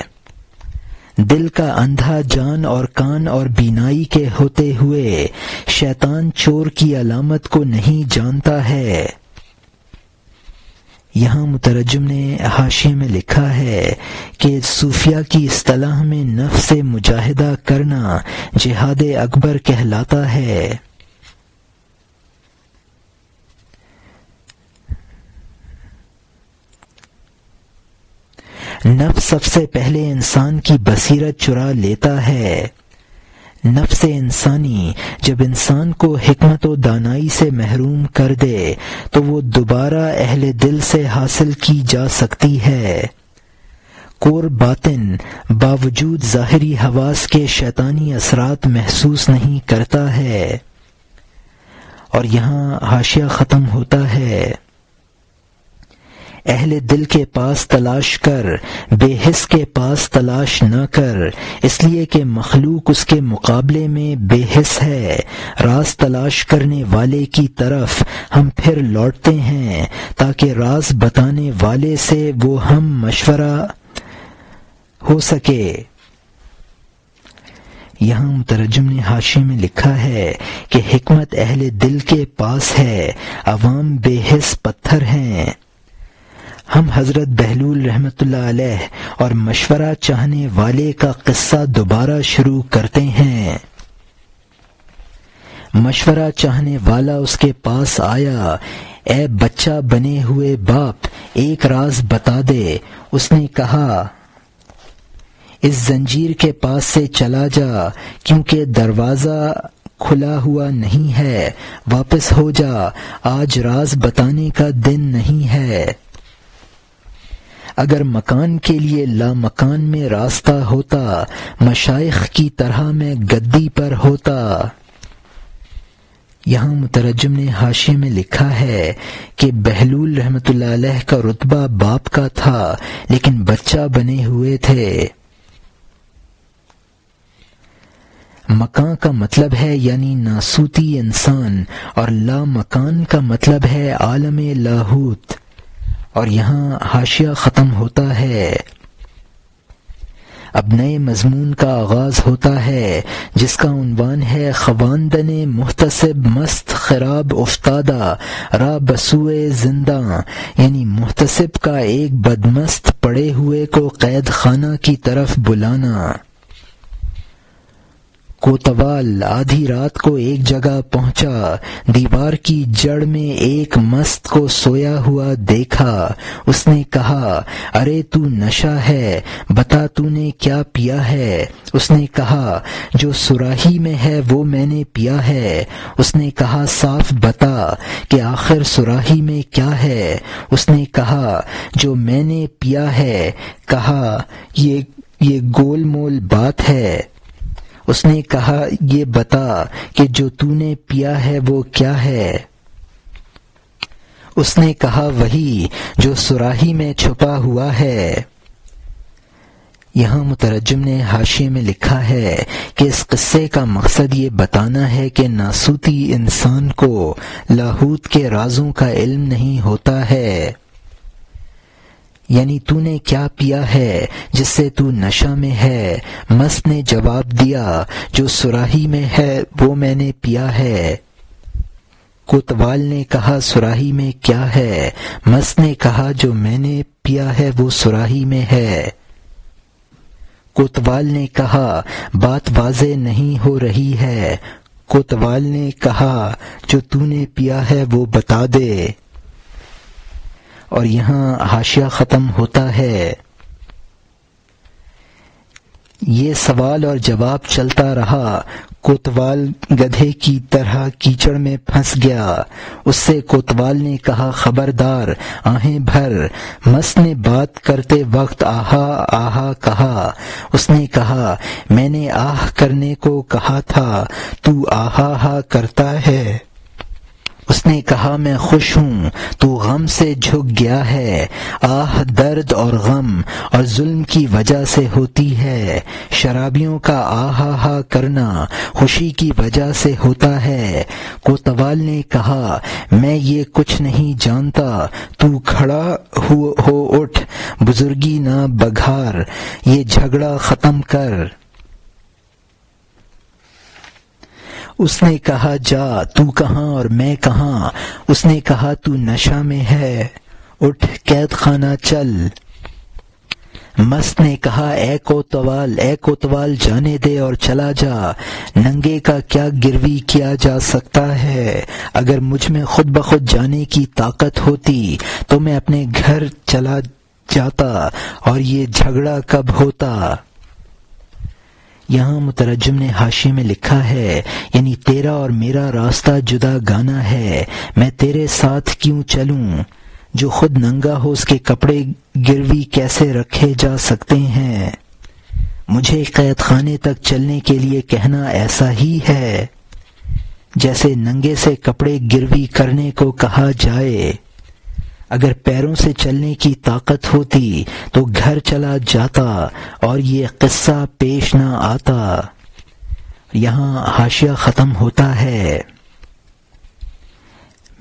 دل کا اندھا جان اور کان اور بینائی کے ہوتے ہوئے شیطان چور کی علامت کو نہیں جانتا ہے۔ یہاں مترجم نے حاشیے میں لکھا ہے کہ صوفیہ کی اصطلاح میں نفس سے مجاہدہ کرنا جہاد اکبر کہلاتا ہے۔ نفس سب سے پہلے انسان کی بصیرت چرا لیتا ہے۔ نفس انسانی جب انسان کو حکمت و دانائی سے محروم کر دے تو وہ دوبارہ اہل دل سے حاصل کی جا سکتی ہے۔ کور باطن باوجود ظاہری حواس کے شیطانی اثرات محسوس نہیں کرتا ہے۔ اور یہاں حاشیہ ختم ہوتا ہے۔ اہل دل کے پاس تلاش کر، بے حس کے پاس تلاش نہ کر، اس لیے کہ مخلوق اس کے مقابلے میں بے حس ہے۔ راز تلاش کرنے والے کی طرف ہم پھر لوٹتے ہیں تاکہ راز بتانے والے سے وہ ہم مشورہ ہو سکے۔ یہاں مترجم نے حاشیے میں لکھا ہے کہ حکمت اہل دل کے پاس ہے، عوام بے حس پتھر ہیں۔ ہم حضرت بہلول رحمۃ اللہ علیہ اور مشورہ چاہنے والے کا قصہ دوبارہ شروع کرتے ہیں۔ مشورہ چاہنے والا اس کے پاس آیا، اے بچہ بنے ہوئے باپ، ایک راز بتا دے۔ اس نے کہا، اس زنجیر کے پاس سے چلا جا، کیونکہ دروازہ کھلا ہوا نہیں ہے، واپس ہو جا، آج راز بتانے کا دن نہیں ہے۔ اگر مکان کے لیے لامکان میں راستہ ہوتا، مشائخ کی طرح میں گدی پر ہوتا۔ یہاں مترجم نے حاشیے میں لکھا ہے کہ بہلول رحمۃ اللہ علیہ کا رتبہ باپ کا تھا لیکن بچہ بنے ہوئے تھے۔ مکان کا مطلب ہے یعنی ناسوتی انسان، اور لامکان کا مطلب ہے عالم لاہوت۔ اور یہاں حاشیہ ختم ہوتا ہے۔ اب نئے مضمون کا آغاز ہوتا ہے جس کا عنوان ہے خواندن محتسب مست خراب افتادہ را بسوئے زنداں، یعنی محتسب کا ایک بدمست پڑے ہوئے کو قید خانہ کی طرف بلانا۔ کوتوال آدھی رات کو ایک جگہ پہنچا، دیوار کی جڑ میں ایک مست کو سویا ہوا دیکھا۔ اس نے کہا، ارے تو نشہ ہے، بتا تو نے کیا پیا ہے؟ اس نے کہا، جو سراہی میں ہے وہ میں نے پیا ہے۔ اس نے کہا، صاف بتا کہ آخر سراہی میں کیا ہے؟ اس نے کہا، جو میں نے پیا ہے۔ کہا، یہ گول مول بات ہے۔ اس نے کہا، یہ بتا کہ جو تو نے پیا ہے وہ کیا ہے؟ اس نے کہا، وہی جو سراہی میں چھپا ہوا ہے۔ یہاں مترجم نے حاشیے میں لکھا ہے کہ اس قصے کا مقصد یہ بتانا ہے کہ ناسوتی انسان کو لاہوت کے رازوں کا علم نہیں ہوتا ہے۔ یعنی تو نے کیا پیا ہے جس سے تو نشہ میں ہے؟ مست نے جواب دیا، جو سراہی میں ہے وہ میں نے پیا ہے۔ کوتوال نے کہا، سراہی میں کیا ہے؟ مست نے کہا، جو میں نے پیا ہے وہ سراہی میں ہے۔ کوتوال نے کہا، بات واضح نہیں ہو رہی ہے۔ کوتوال نے کہا، جو تو نے پیا ہے وہ بتا دے۔ اور یہاں حاشیہ ختم ہوتا ہے۔ یہ سوال اور جواب چلتا رہا۔ کوتوال گدھے کی طرح کیچڑ میں پھنس گیا۔ اس سے کوتوال نے کہا، خبردار، آہیں بھر۔ مست نے بات کرتے وقت آہا آہا کہا۔ اس نے کہا، میں نے آہ کرنے کو کہا تھا، تو آہا ہا کرتا ہے۔ اس نے کہا میں خوش ہوں، تو غم سے جھک گیا ہے۔ آہ درد اور غم اور ظلم کی وجہ سے ہوتی ہے، شرابیوں کا آہا ہا کرنا خوشی کی وجہ سے ہوتا ہے۔ کوتوال نے کہا میں یہ کچھ نہیں جانتا، تو کھڑا ہو اٹھ، بزرگی نہ بگھار، یہ جھگڑا ختم کر۔ اس نے کہا جا، تو کہاں اور میں کہاں؟ اس نے کہا تو نشہ میں ہے، اٹھ قید خانہ چل۔ مست نے کہا اے کوتوال جانے دے اور چلا جا، ننگے کا کیا گروی کیا جا سکتا ہے؟ اگر مجھ میں خود بخود جانے کی طاقت ہوتی تو میں اپنے گھر چلا جاتا، اور یہ جھگڑا کب ہوتا؟ یہاں مترجم نے حاشیے میں لکھا ہے یعنی تیرا اور میرا راستہ جدا گانا ہے، میں تیرے ساتھ کیوں چلوں؟ جو خود ننگا ہو اس کے کپڑے گروی کیسے رکھے جا سکتے ہیں؟ مجھے قید خانے تک چلنے کے لیے کہنا ایسا ہی ہے جیسے ننگے سے کپڑے گروی کرنے کو کہا جائے۔ اگر پیروں سے چلنے کی طاقت ہوتی تو گھر چلا جاتا اور یہ قصہ پیش نہ آتا۔ یہاں حاشیہ ختم ہوتا ہے۔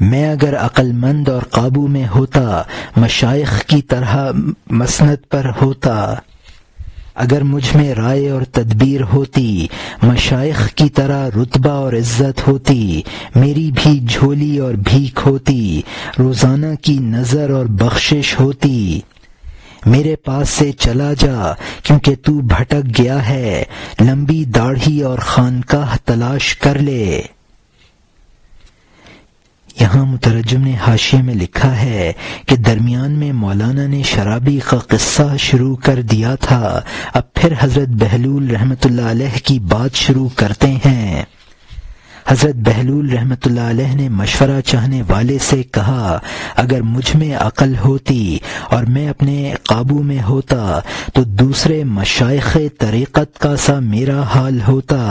میں اگر عقل مند اور قابو میں ہوتا، مشائخ کی طرح مسند پر ہوتا، اگر مجھ میں رائے اور تدبیر ہوتی، مشائخ کی طرح رتبہ اور عزت ہوتی، میری بھی جھولی اور بھیک ہوتی، روزانہ کی نظر اور بخشش ہوتی۔ میرے پاس سے چلا جا کیونکہ تو بھٹک گیا ہے، لمبی داڑھی اور خانقاہ تلاش کر لے۔ یہاں مترجم نے حاشیے میں لکھا ہے کہ درمیان میں مولانا نے شرابی کا قصہ شروع کر دیا تھا، اب پھر حضرت بہلول رحمۃ اللہ علیہ کی بات شروع کرتے ہیں۔ حضرت بہلول رحمۃ اللہ علیہ نے مشورہ چاہنے والے سے کہا اگر مجھ میں عقل ہوتی اور میں اپنے قابو میں ہوتا تو دوسرے مشائخ طریقت کا سا میرا حال ہوتا۔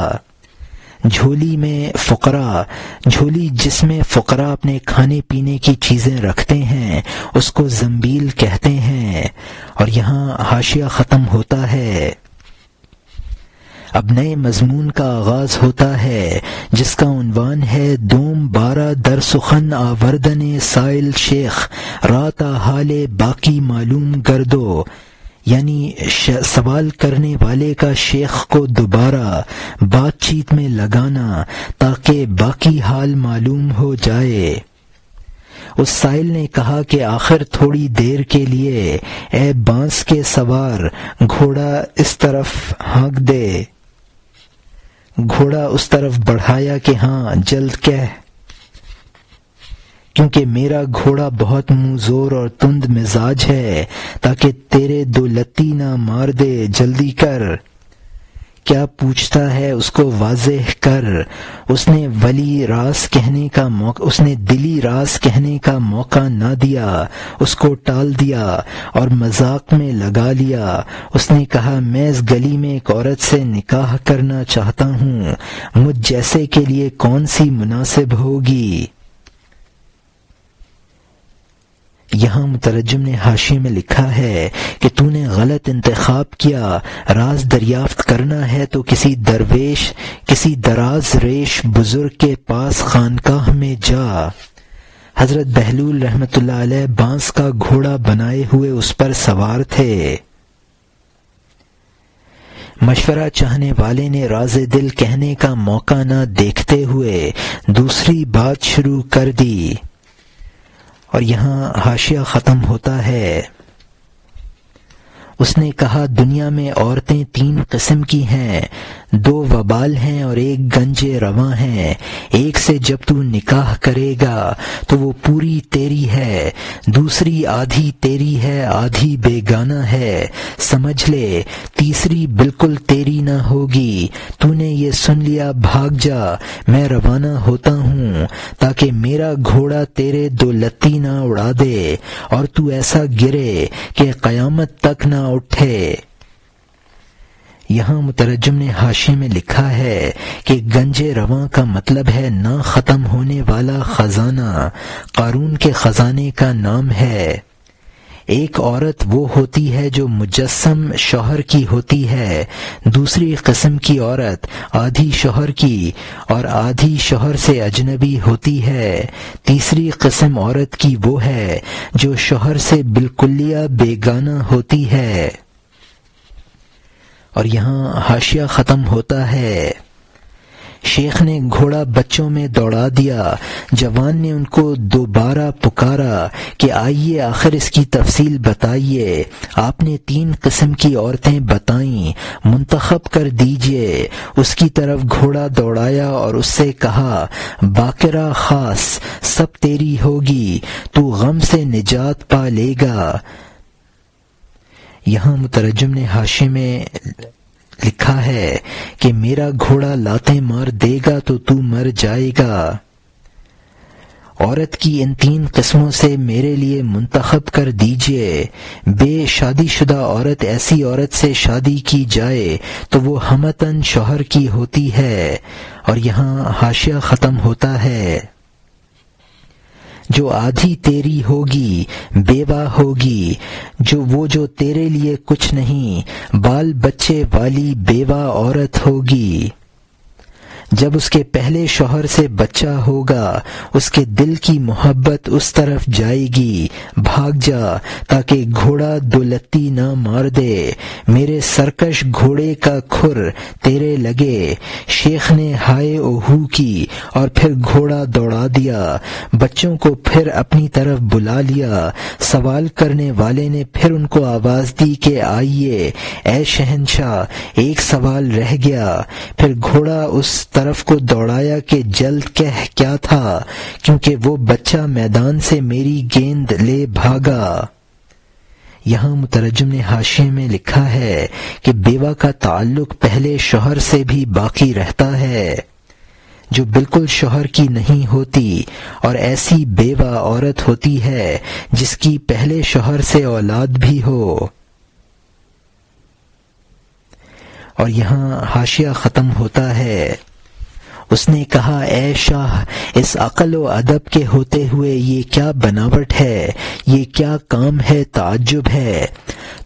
جھولی جس میں فقراء اپنے کھانے پینے کی چیزیں رکھتے ہیں اس کو زنبیل کہتے ہیں۔ اور یہاں حاشیہ ختم ہوتا ہے۔ اب نئے مضمون کا آغاز ہوتا ہے جس کا عنوان ہے دوم بارہ در سخن آوردن سائل شیخ راتا حال باقی معلوم گردو، یعنی سوال کرنے والے کا شیخ کو دوبارہ بات چیت میں لگانا تاکہ باقی حال معلوم ہو جائے۔ اس سائل نے کہا کہ آخر تھوڑی دیر کے لیے اے بانس کے سوار گھوڑا اس طرف ہانک دے۔ گھوڑا اس طرف بڑھایا کہ ہاں جلد کہہ، کیونکہ میرا گھوڑا بہت منہ زور اور تند مزاج ہے، تاکہ تیرے دو لتی نہ مار دے، جلدی کر۔ کیا پوچھتا ہے اس کو واضح کر۔ اس نے دلی راز کہنے کا موقع نہ دیا، اس کو ٹال دیا اور مذاق میں لگا لیا۔ اس نے کہا میں اس گلی میں ایک عورت سے نکاح کرنا چاہتا ہوں، مجھ جیسے کے لیے کون سی مناسب ہوگی؟ یہاں مترجم نے حاشیے میں لکھا ہے کہ تو نے غلط انتخاب کیا، راز دریافت کرنا ہے تو کسی دراز ریش بزرگ کے پاس خانقاہ میں جا۔ حضرت بہلول رحمۃ اللہ علیہ بانس کا گھوڑا بنائے ہوئے اس پر سوار تھے۔ مشورہ چاہنے والے نے راز دل کہنے کا موقع نہ دیکھتے ہوئے دوسری بات شروع کر دی۔ اور یہاں حاشیہ ختم ہوتا ہے۔ اس نے کہا دنیا میں عورتیں 3 قسم کی ہیں، 2 وبال ہیں اور 1 گنج رواں ہیں۔ ایک سے جب تو نکاح کرے گا تو وہ پوری تیری ہے، دوسری آدھی تیری ہے آدھی بیگانہ ہے، سمجھ لے تیسری بالکل تیری نہ ہوگی۔ تو نے یہ سن لیا، بھاگ جا، میں روانہ ہوتا ہوں تاکہ میرا گھوڑا تیرے 2 لتی نہ اڑا دے اور تو ایسا گرے کہ قیامت تک نہ اٹھے۔ یہاں مترجم نے حاشیے میں لکھا ہے کہ گنج رواں کا مطلب ہے نہ ختم ہونے والا خزانہ، قارون کے خزانے کا نام ہے۔ ایک عورت وہ ہوتی ہے جو مجسم شوہر کی ہوتی ہے، دوسری قسم کی عورت آدھی شوہر کی اور آدھی شوہر سے اجنبی ہوتی ہے، تیسری قسم عورت کی وہ ہے جو شوہر سے بالکلیہ بیگانہ ہوتی ہے۔ اور یہاں حاشیہ ختم ہوتا ہے۔ شیخ نے گھوڑا بچوں میں دوڑا دیا، جوان نے ان کو دوبارہ پکارا کہ آئیے آخر اس کی تفصیل بتائیے۔ آپ نے 3 قسم کی عورتیں بتائیں، منتخب کر دیجئے۔ اس کی طرف گھوڑا دوڑایا اور اس سے کہا، باقرہ خاص سب تیری ہوگی، تو غم سے نجات پا لے گا۔ یہاں مترجم نے حاشیے میں لکھا ہے کہ میرا گھوڑا لاتیں مار دے گا تو مر جائے گا۔ عورت کی ان 3 قسموں سے میرے لیے منتخب کر دیجئے۔ بے شادی شدہ عورت ایسی عورت سے شادی کی جائے تو وہ ہمتاً شوہر کی ہوتی ہے۔ اور یہاں حاشیہ ختم ہوتا ہے۔ جو آدھی تیری ہوگی، بیوہ ہوگی، جو تیرے لیے کچھ نہیں، بال بچے والی بیوہ عورت ہوگی۔ جب اس کے پہلے شوہر سے بچہ ہوگا، اس کے دل کی محبت اس طرف جائے گی، بھاگ جا تاکہ گھوڑا دولتی نہ مار دے، میرے سرکش گھوڑے کا کھر تیرے لگے۔ شیخ نے ہائے اوہو کی اور پھر گھوڑا دوڑا دیا، بچوں کو پھر اپنی طرف بلا لیا۔ سوال کرنے والے نے پھر ان کو آواز دی کہ آئیے اے شہنشاہ، ایک سوال رہ گیا۔ پھر گھوڑا اس طرف کو دوڑایا کہ جلد کہہ کیا تھا، کیونکہ وہ بچہ میدان سے میری گیند لے بھاگا۔ یہاں مترجم نے حاشیے میں لکھا ہے کہ بیوہ کا تعلق پہلے شوہر سے بھی باقی رہتا ہے جو بالکل شوہر کی نہیں ہوتی، اور ایسی بیوہ عورت ہوتی ہے جس کی پہلے شوہر سے اولاد بھی ہو۔ اور یہاں حاشیہ ختم ہوتا ہے۔ اس نے کہا، اے شاہ، اس عقل و ادب کے ہوتے ہوئے یہ کیا بناوٹ ہے، یہ کیا کام ہے، تعجب ہے۔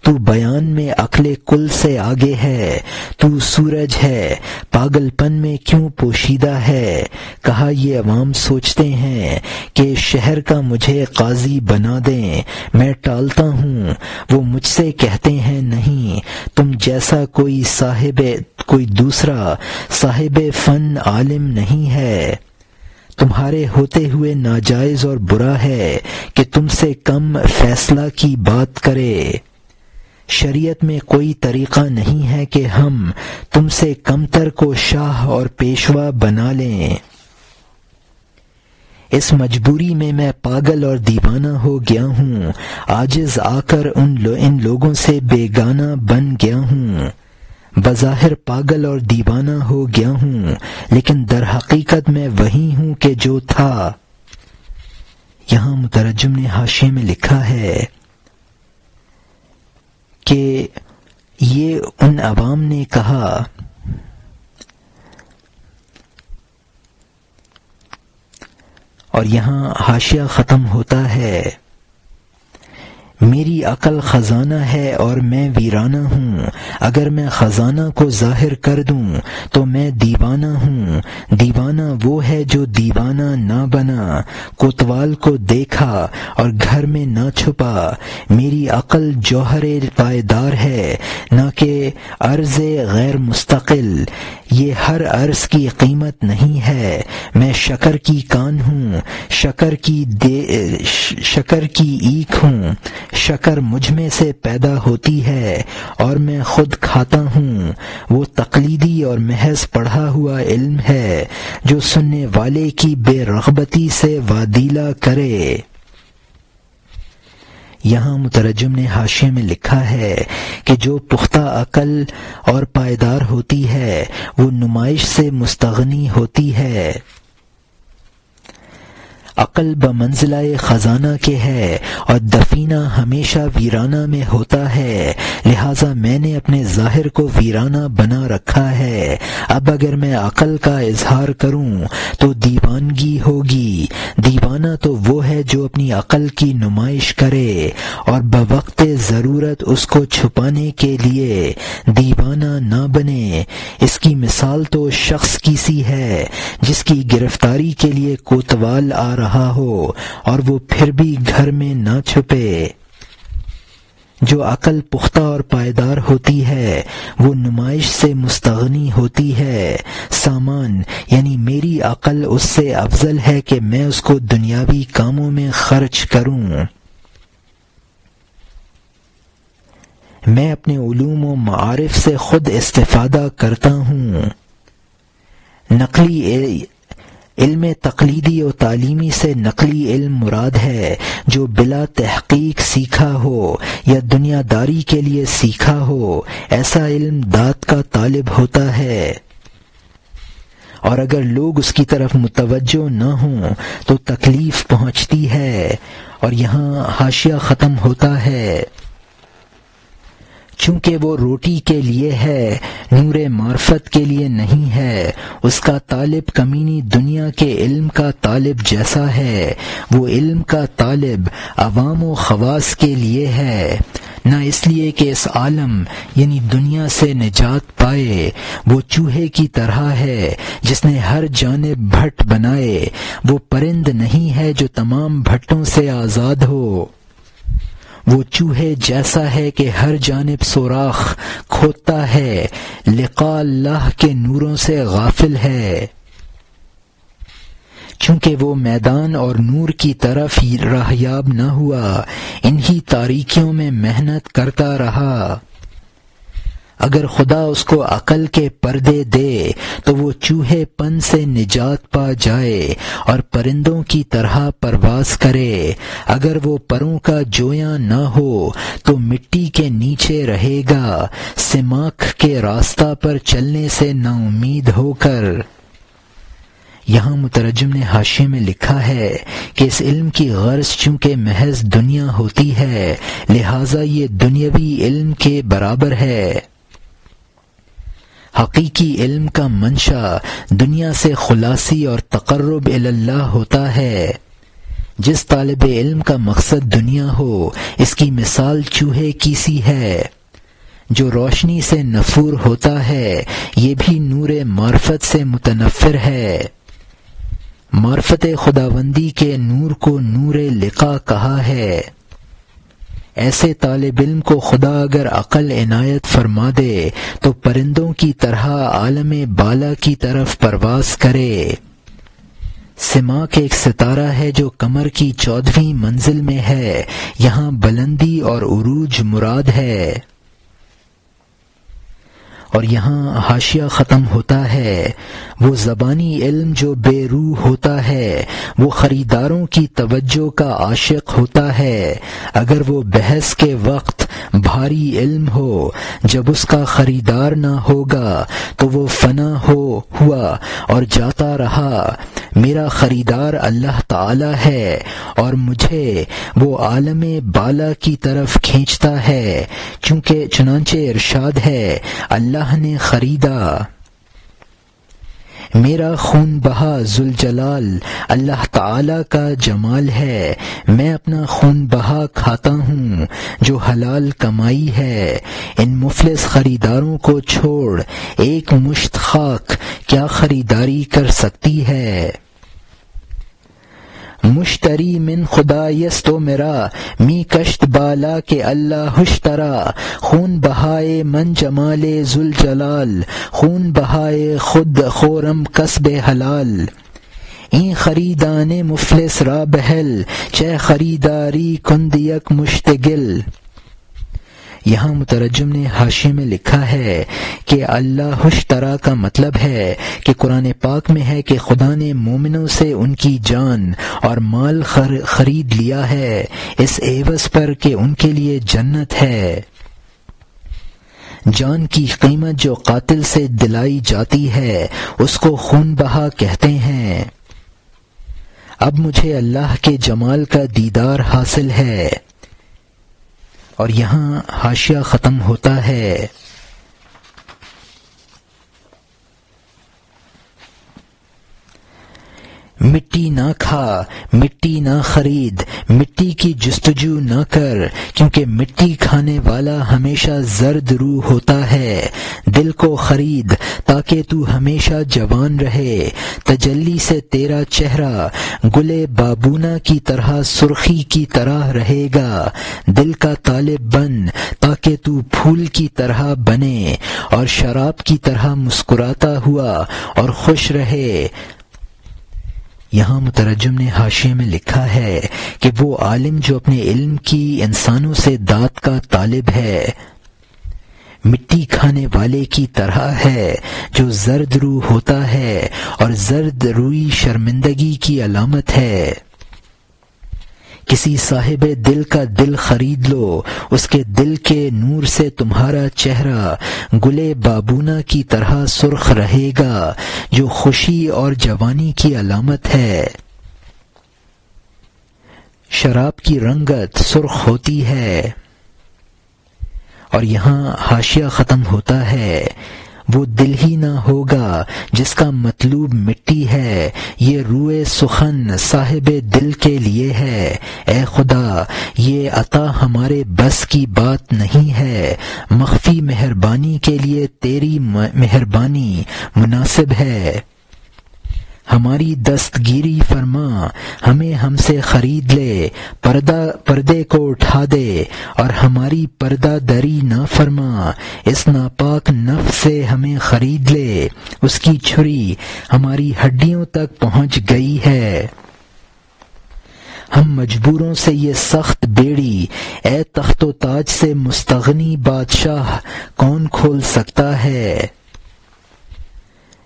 تو بیان میں عقل کل سے آگے ہے، تو سورج ہے، پاگل پن میں کیوں پوشیدہ ہے۔ کہا، یہ عوام سوچتے ہیں کہ شہر کا مجھے قاضی بنا دیں، میں ٹالتا ہوں، وہ مجھ سے کہتے ہیں نہیں، تم جیسا کوئی دوسرا صاحب فن عالم نہیں ہے۔ تمہارے ہوتے ہوئے ناجائز اور برا ہے کہ تم سے کم فیصلہ کی بات کرے۔ شریعت میں کوئی طریقہ نہیں ہے کہ ہم تم سے کمتر کو شاہ اور پیشوا بنا لیں۔ اس مجبوری میں پاگل اور دیوانہ ہو گیا ہوں، عاجز آ کر ان لوگوں سے بیگانہ بن گیا ہوں۔ بظاہر پاگل اور دیوانہ ہو گیا ہوں، لیکن در حقیقت میں وہی ہوں کہ جو تھا۔ یہاں مترجم نے حاشیے میں لکھا ہے کہ یہ ان عوام نے کہا، اور یہاں حاشیہ ختم ہوتا ہے۔ میری عقل خزانہ ہے اور میں ویرانہ ہوں، اگر میں خزانہ کو ظاہر کر دوں تو میں دیوانہ ہوں۔ دیوانہ وہ ہے جو دیوانہ نہ بنا، کوتوال کو دیکھا اور گھر میں نہ چھپا۔ میری عقل جوہر پائیدار ہے، نہ کہ عرض غیر مستقل، یہ ہر عرض کی قیمت نہیں ہے۔ میں شکر کی کان ہوں، شکر کی اینکھ ہوں، شکر مجھ میں سے پیدا ہوتی ہے اور میں خود کھاتا ہوں۔ وہ تقلیدی اور محض پڑھا ہوا علم ہے جو سننے والے کی بے رغبتی سے وادیلا کرے۔ یہاں مترجم نے حاشیے میں لکھا ہے کہ جو پختہ عقل اور پائیدار ہوتی ہے وہ نمائش سے مستغنی ہوتی ہے۔ عقل بمنزلہ خزانہ کے ہے اور دفینہ ہمیشہ ویرانہ میں ہوتا ہے، لہٰذا میں نے اپنے ظاہر کو ویرانہ بنا رکھا ہے۔ اب اگر میں عقل کا اظہار کروں تو دیوانگی ہوگی۔ دیوانہ تو وہ ہے جو اپنی عقل کی نمائش کرے اور بوقت ضرورت اس کو چھپانے کے لیے دیوانہ نہ بنے۔ اس کی مثال تو شخص کی سی ہے جس کی گرفتاری کے لیے کوتوال آ رہا ہو اور وہ پھر بھی گھر میں نہ چھپے۔ جو عقل پختہ اور پائیدار ہوتی ہے وہ نمائش سے مستغنی ہوتی ہے۔ سامان یعنی میری عقل اس سے افضل ہے کہ میں اس کو دنیاوی کاموں میں خرچ کروں۔ میں اپنے علوم و معارف سے خود استفادہ کرتا ہوں۔ نقلی علم تقلیدی و تعلیمی سے نقلی علم مراد ہے جو بلا تحقیق سیکھا ہو یا دنیا داری کے لیے سیکھا ہو۔ ایسا علم ذات کا طالب ہوتا ہے، اور اگر لوگ اس کی طرف متوجہ نہ ہوں تو تکلیف پہنچتی ہے۔ اور یہاں حاشیہ ختم ہوتا ہے۔ چونکہ وہ روٹی کے لیے ہے، نور معرفت کے لیے نہیں ہے۔ اس کا طالب کمینی دنیا کے علم کا طالب جیسا ہے۔ وہ علم کا طالب عوام و خواص کے لیے ہے، نہ اس لیے کہ اس عالم یعنی دنیا سے نجات پائے۔ وہ چوہے کی طرح ہے جس نے ہر جانب بھٹ بنائے۔ وہ پرند نہیں ہے جو تمام بھٹوں سے آزاد ہو۔ وہ چوہے جیسا ہے کہ ہر جانب سوراخ کھودتا ہے، لقاء اللہ کے نوروں سے غافل ہے۔ چونکہ وہ میدان اور نور کی طرف راہیاب نہ ہوا، انہی تاریکیوں میں محنت کرتا رہا۔ اگر خدا اس کو عقل کے پردے دے تو وہ چوہے پن سے نجات پا جائے اور پرندوں کی طرح پرواز کرے۔ اگر وہ پروں کا جویاں نہ ہو تو مٹی کے نیچے رہے گا، سماک کے راستہ پر چلنے سے نا امید ہو کر۔ یہاں مترجم نے حاشیے میں لکھا ہے کہ اس علم کی غرض چونکہ محض دنیا ہوتی ہے لہٰذا یہ دنیاوی علم کے برابر ہے۔ حقیقی علم کا منشا دنیا سے خلاصی اور تقرب الی اللہ ہوتا ہے۔ جس طالب علم کا مقصد دنیا ہو اس کی مثال چوہے کی سی ہے جو روشنی سے نفور ہوتا ہے، یہ بھی نور معرفت سے متنفر ہے۔ معرفت خداوندی کے نور کو نور لقا کہا ہے۔ ایسے طالب علم کو خدا اگر عقل عنایت فرما دے تو پرندوں کی طرح عالم بالا کی طرف پرواز کرے۔ سماک ایک ستارہ ہے جو قمر کی 14ویں منزل میں ہے، یہاں بلندی اور عروج مراد ہے۔ اور یہاں حاشیہ ختم ہوتا ہے۔ وہ زبانی علم جو بے روح ہوتا ہے وہ خریداروں کی توجہ کا عاشق ہوتا ہے۔ اگر وہ بحث کے وقت بھاری علم ہو، جب اس کا خریدار نہ ہوگا تو وہ فنا ہوا اور جاتا رہا۔ میرا خریدار اللہ تعالی ہے اور مجھے وہ عالم بالا کی طرف کھینچتا ہے، چنانچہ ارشاد ہے اللہ نے خریدا۔ میرا خون بہا ذوالجلال اللہ تعالی کا جمال ہے، میں اپنا خون بہا کھاتا ہوں جو حلال کمائی ہے۔ ان مفلس خریداروں کو چھوڑ ایک مشت خاک کیا خریداری کر سکتی ہے؟ مشتری من خدا یست و میرا می کشت بالا کے اللہ اشترا، خون بہائے من جمال ذوالجلال، خون بہائے خود خورم کسب حلال۔ این خریدان مفلس را بہل چہ خریداری کند یک مشتگل۔ یہاں مترجم نے حاشیے میں لکھا ہے کہ اللہ اشترا کا مطلب ہے کہ قرآن پاک میں ہے کہ خدا نے مومنوں سے ان کی جان اور مال خرید لیا ہے اس عوض پر کہ ان کے لیے جنت ہے۔ جان کی قیمت جو قاتل سے دلائی جاتی ہے اس کو خون بہا کہتے ہیں۔ اب مجھے اللہ کے جمال کا دیدار حاصل ہے۔ اور یہاں حاشیہ ختم ہوتا ہے۔ مٹی نہ کھا، مٹی نہ خرید، مٹی کی جستجو نہ کر، کیونکہ مٹی کھانے والا ہمیشہ زرد روح ہوتا ہے۔ دل کو خرید تاکہ تو ہمیشہ جوان رہے۔ تجلی سے تیرا چہرہ گلے بابونہ کی طرح سرخی کی طرح رہے گا۔ دل کا طالب بن تاکہ تو پھول کی طرح بنے اور شراب کی طرح مسکراتا ہوا اور خوش رہے۔ یہاں مترجم نے حاشیے میں لکھا ہے کہ وہ عالم جو اپنے علم کی انسانوں سے داد کا طالب ہے، مٹی کھانے والے کی طرح ہے جو زرد روح ہوتا ہے، اور زرد روئی شرمندگی کی علامت ہے۔ کسی صاحب دل کا دل خرید لو، اس کے دل کے نور سے تمہارا چہرہ گلے بابونہ کی طرح سرخ رہے گا، جو خوشی اور جوانی کی علامت ہے۔ شراب کی رنگت سرخ ہوتی ہے۔ اور یہاں حاشیہ ختم ہوتا ہے۔ وہ دل ہی نہ ہوگا جس کا مطلوب مٹی ہے، یہ روئے سخن صاحب دل کے لیے ہے۔ اے خدا، یہ عطا ہمارے بس کی بات نہیں ہے، مخفی مہربانی کے لیے تیری مہربانی مناسب ہے۔ ہماری دستگیری فرما، ہمیں ہم سے خرید لے، پردے کو اٹھا دے اور ہماری پردہ دری نہ فرما۔ اس ناپاک نفس سے ہمیں خرید لے، اس کی چھری ہماری ہڈیوں تک پہنچ گئی ہے۔ ہم مجبوروں سے یہ سخت بیڑی، اے تخت و تاج سے مستغنی بادشاہ کون کھول سکتا ہے؟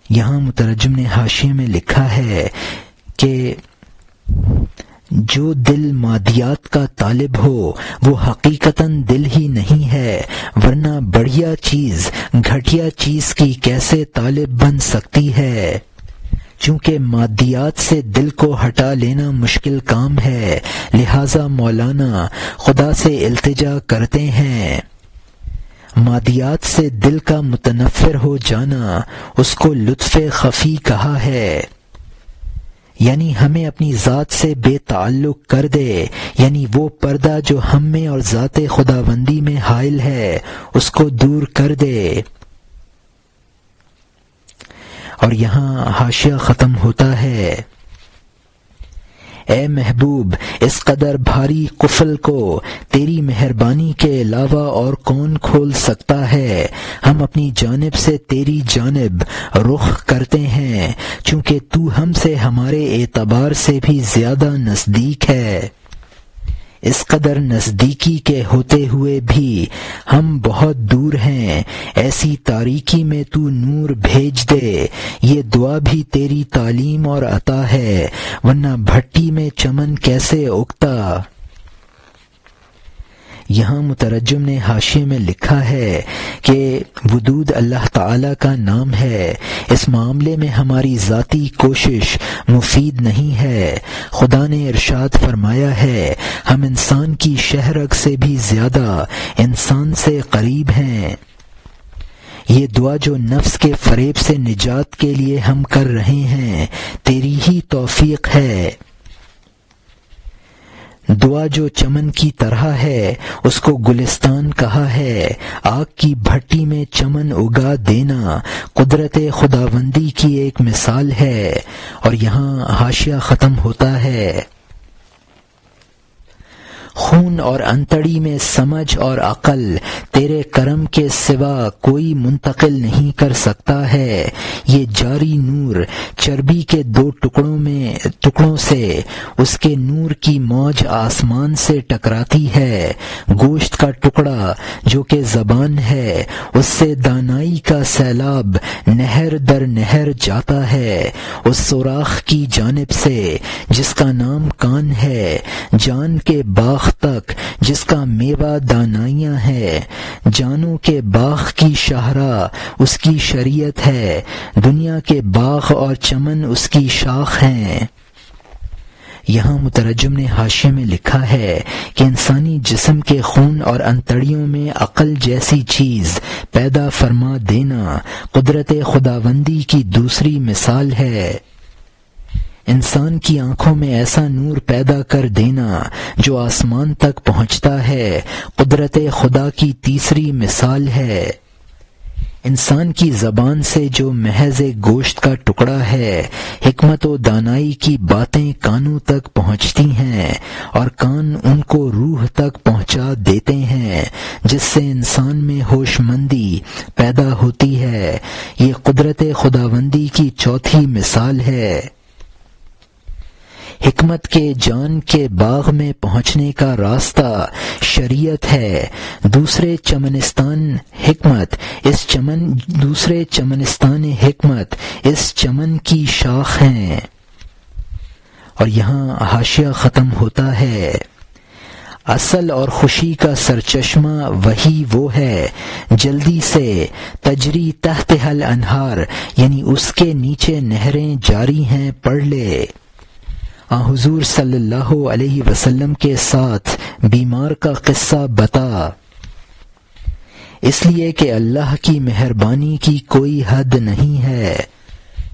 یہاں مترجم نے حاشیے میں لکھا ہے کہ جو دل مادیات کا طالب ہو وہ حقیقتاً دل ہی نہیں ہے، ورنہ بڑھیا چیز گھٹیا چیز کی کیسے طالب بن سکتی ہے؟ چونکہ مادیات سے دل کو ہٹا لینا مشکل کام ہے، لہذا مولانا خدا سے التجا کرتے ہیں مادیات سے دل کا متنفر ہو جانا اس کو لطف خفی کہا ہے، یعنی ہمیں اپنی ذات سے بے تعلق کر دے، یعنی وہ پردہ جو ہم میں اور ذات خداوندی میں حائل ہے اس کو دور کر دے۔ اور یہاں حاشیہ ختم ہوتا ہے۔ اے محبوب، اس قدر بھاری قفل کو تیری مہربانی کے علاوہ اور کون کھول سکتا ہے؟ ہم اپنی جانب سے تیری جانب رخ کرتے ہیں، چونکہ تو ہم سے ہمارے اعتبار سے بھی زیادہ نزدیک ہے۔ اس قدر نزدیکی کے ہوتے ہوئے بھی ہم بہت دور ہیں، ایسی تاریکی میں تو نور بھیج دے۔ یہ دعا بھی تیری تعلیم اور عطا ہے، ورنہ بھٹی میں چمن کیسے اگتا؟ یہاں مترجم نے حاشیے میں لکھا ہے کہ ودود اللہ تعالی کا نام ہے، اس معاملے میں ہماری ذاتی کوشش مفید نہیں ہے۔ خدا نے ارشاد فرمایا ہے، ہم انسان کی شہرگ سے بھی زیادہ انسان سے قریب ہیں۔ یہ دعا جو نفس کے فریب سے نجات کے لیے ہم کر رہے ہیں تیری ہی توفیق ہے۔ دعا جو چمن کی طرح ہے اس کو گلستان کہا ہے۔ آگ کی بھٹی میں چمن اگا دینا قدرت خداوندی کی ایک مثال ہے۔ اور یہاں حاشیہ ختم ہوتا ہے۔ خون اور انتڑی میں سمجھ اور عقل تیرے کرم کے سوا کوئی منتقل نہیں کر سکتا ہے۔ یہ جاری نور چربی کے دو ٹکڑوں سے اس کے نور کی موج آسمان سے ٹکراتی ہے۔ گوشت کا ٹکڑا جو کہ زبان ہے اس سے دانائی کا سیلاب نہر در نہر جاتا ہے، اس سوراخ کی جانب سے جس کا نام کان ہے، جان کے باغ تک جس کا میوہ دانائیاں ہے۔ جانوں کے باغ کی شاہراہ اس کی شریعت ہے، دنیا کے باغ اور چمن اس کی شاخ ہیں۔ یہاں مترجم نے حاشیے میں لکھا ہے کہ انسانی جسم کے خون اور انتڑیوں میں عقل جیسی چیز پیدا فرما دینا قدرت خداوندی کی دوسری مثال ہے۔ انسان کی آنکھوں میں ایسا نور پیدا کر دینا جو آسمان تک پہنچتا ہے قدرت خدا کی تیسری مثال ہے۔ انسان کی زبان سے جو محض گوشت کا ٹکڑا ہے، حکمت و دانائی کی باتیں کانوں تک پہنچتی ہیں اور کان ان کو روح تک پہنچا دیتے ہیں، جس سے انسان میں ہوش مندی پیدا ہوتی ہے۔ یہ قدرت خداوندی کی چوتھی مثال ہے۔ حکمت کے جان کے باغ میں پہنچنے کا راستہ شریعت ہے۔ دوسرے چمنستان حکمت اس چمن کی شاخ ہیں۔ اور یہاں حاشیہ ختم ہوتا ہے۔ اصل اور خوشی کا سرچشمہ وہی وہ ہے، جلدی سے تجری تحت الانہار، یعنی اس کے نیچے نہریں جاری ہیں، پڑھ لے۔ حضور صلی اللہ علیہ وسلم کے ساتھ بیمار کا قصہ بتا، اس لیے کہ اللہ کی مہربانی کی کوئی حد نہیں ہے۔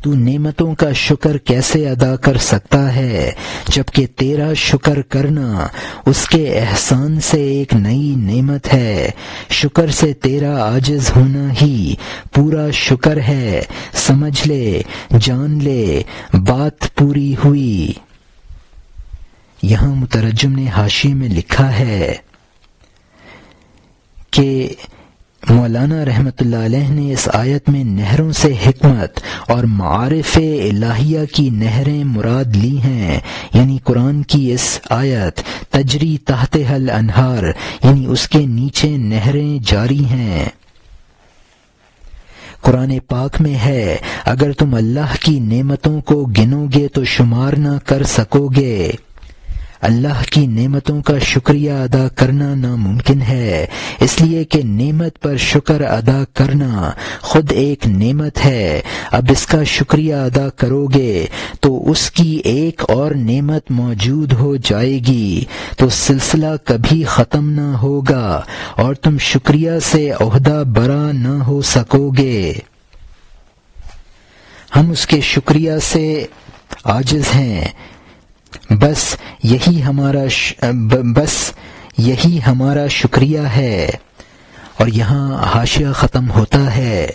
تو نعمتوں کا شکر کیسے ادا کر سکتا ہے جبکہ تیرا شکر کرنا اس کے احسان سے ایک نئی نعمت ہے۔ شکر سے تیرا عاجز ہونا ہی پورا شکر ہے۔ سمجھ لے، جان لے، بات پوری ہوئی۔ یہاں مترجم نے حاشیے میں لکھا ہے کہ مولانا رحمۃ اللہ علیہ نے اس آیت میں نہروں سے حکمت اور معارف الہیہ کی نہریں مراد لی ہیں، یعنی قرآن کی اس آیت تجری تحت الانہار، یعنی اس کے نیچے نہریں جاری ہیں۔ قرآن پاک میں ہے، اگر تم اللہ کی نعمتوں کو گنو گے تو شمار نہ کر سکو گے۔ اللہ کی نعمتوں کا شکریہ ادا کرنا ناممکن ہے، اس لیے کہ نعمت پر شکر ادا کرنا خود ایک نعمت ہے۔ اب اس کا شکریہ ادا کرو گے تو اس کی ایک اور نعمت موجود ہو جائے گی، تو سلسلہ کبھی ختم نہ ہوگا اور تم شکریہ سے عہدہ برا نہ ہو سکو گے۔ ہم اس کے شکریہ سے عاجز ہیں، بس یہی ہمارا شکریہ ہے۔ اور یہاں حاشیہ ختم ہوتا ہے۔